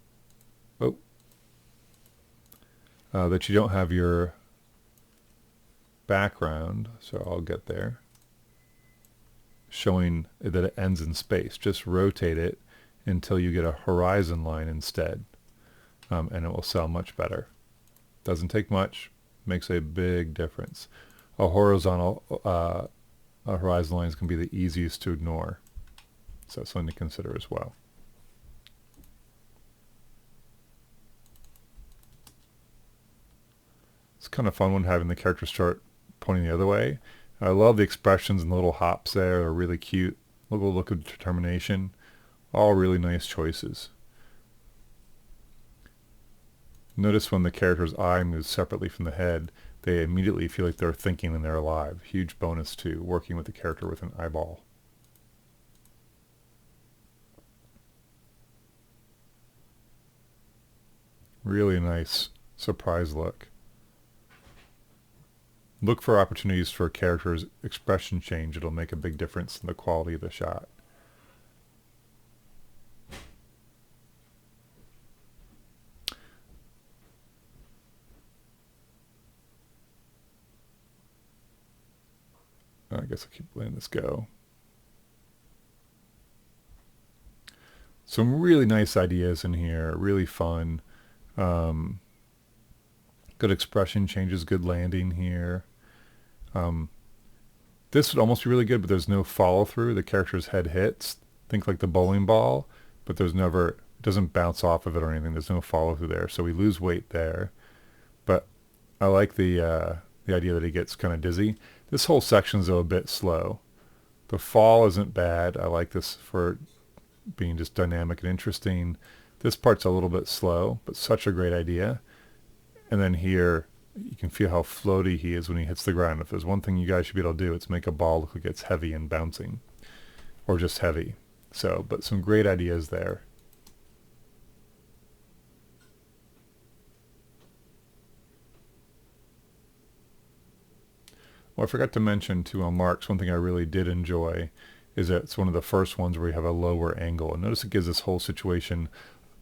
background, so I'll get there, showing that it ends in space. Just rotate it until you get a horizon line instead, and it will sound much better. Doesn't take much, makes a big difference. A horizontal horizon lines can be the easiest to ignore, so that's something to consider as well. It's kind of fun when having the character start pointing the other way. I love the expressions and the little hops there. They're really cute. Little look of determination. All really nice choices. Notice when the character's eye moves separately from the head, they immediately feel like they're thinking and they're alive. Huge bonus to working with the character with an eyeball. Really nice surprise look. Look for opportunities for a character's expression change. It'll make a big difference in the quality of the shot. I guess I'll keep letting this go. Some really nice ideas in here, really fun. Good expression changes, good landing here. This would almost be really good, but there's no follow through. The character's head hits, think like the bowling ball, but there's never, it doesn't bounce off of it or anything. There's no follow through there, so we lose weight there. But I like the idea that he gets kind of dizzy. This whole section's though a bit slow. The fall isn't bad. I like this for being just dynamic and interesting. This part's a little bit slow, but such a great idea. And then here, you can feel how floaty he is when he hits the ground. If there's one thing you guys should be able to do, it's make a ball look like it's heavy and bouncing, or just heavy. So, but some great ideas there. Well, I forgot to mention too on Marks, one thing I really did enjoy is that it's one of the first ones where you have a lower angle. And notice it gives this whole situation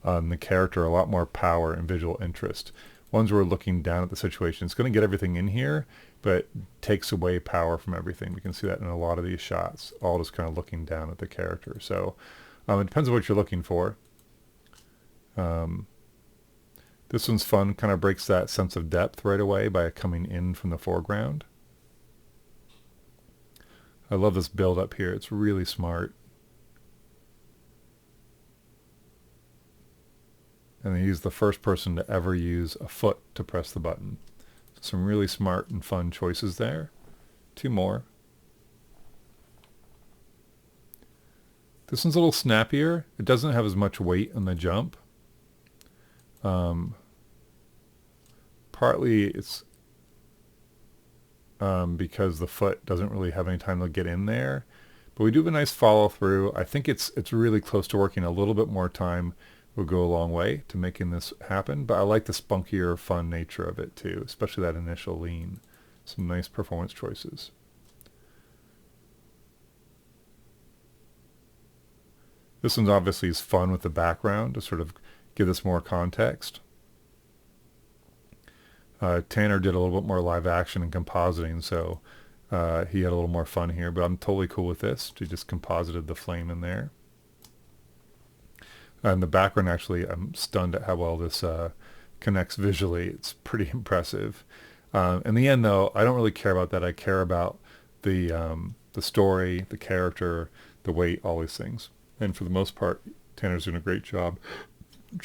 on the character a lot more power and visual interest. Ones where we're looking down at the situation, it's going to get everything in here, but it takes away power from everything. We can see that in a lot of these shots, all just kind of looking down at the character. So it depends on what you're looking for. This one's fun, kind of breaks that sense of depth right away by coming in from the foreground. I love this build up here. It's really smart. And he's the first person to ever use a foot to press the button. So some really smart and fun choices there. Two more. This one's a little snappier. It doesn't have as much weight on the jump. Partly it's because the foot doesn't really have any time to get in there. But we do have a nice follow through. I think it's really close to working. A little bit more time will go a long way to making this happen. But I like the spunkier, fun nature of it too, especially that initial lean. Some nice performance choices. This one's obviously is fun with the background to sort of give this more context. Tanner did a little bit more live action and compositing, so he had a little more fun here, but I'm totally cool with this. He just composited the flame in there. And the background, actually, I'm stunned at how well this connects visually. It's pretty impressive. In the end, though, I don't really care about that. I care about the story, the character, the weight, all these things. And for the most part, Tanner's doing a great job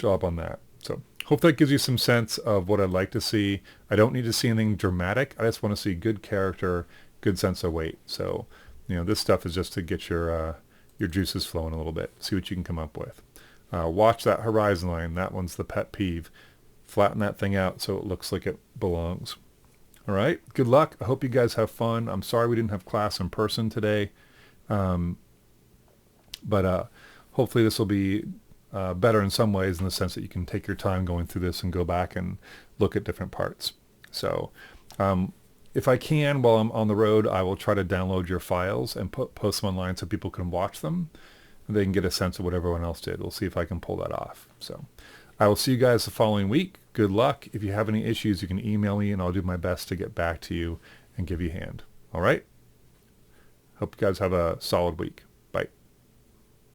on that. So hope that gives you some sense of what I'd like to see. I don't need to see anything dramatic. I just want to see good character, good sense of weight. So, this stuff is just to get your juices flowing a little bit. See what you can come up with. Watch that horizon line. That one's the pet peeve. Flatten that thing out so it looks like it belongs. All right. Good luck. I hope you guys have fun. I'm sorry we didn't have class in person today. But hopefully this will be better in some ways, in the sense that you can take your time going through this and go back and look at different parts. So if I can, while I'm on the road, I will try to download your files and post them online so people can watch them. And they can get a sense of what everyone else did. We'll see if I can pull that off. So I will see you guys the following week. Good luck. If you have any issues, you can email me and I'll do my best to get back to you and give you a hand. All right? Hope you guys have a solid week.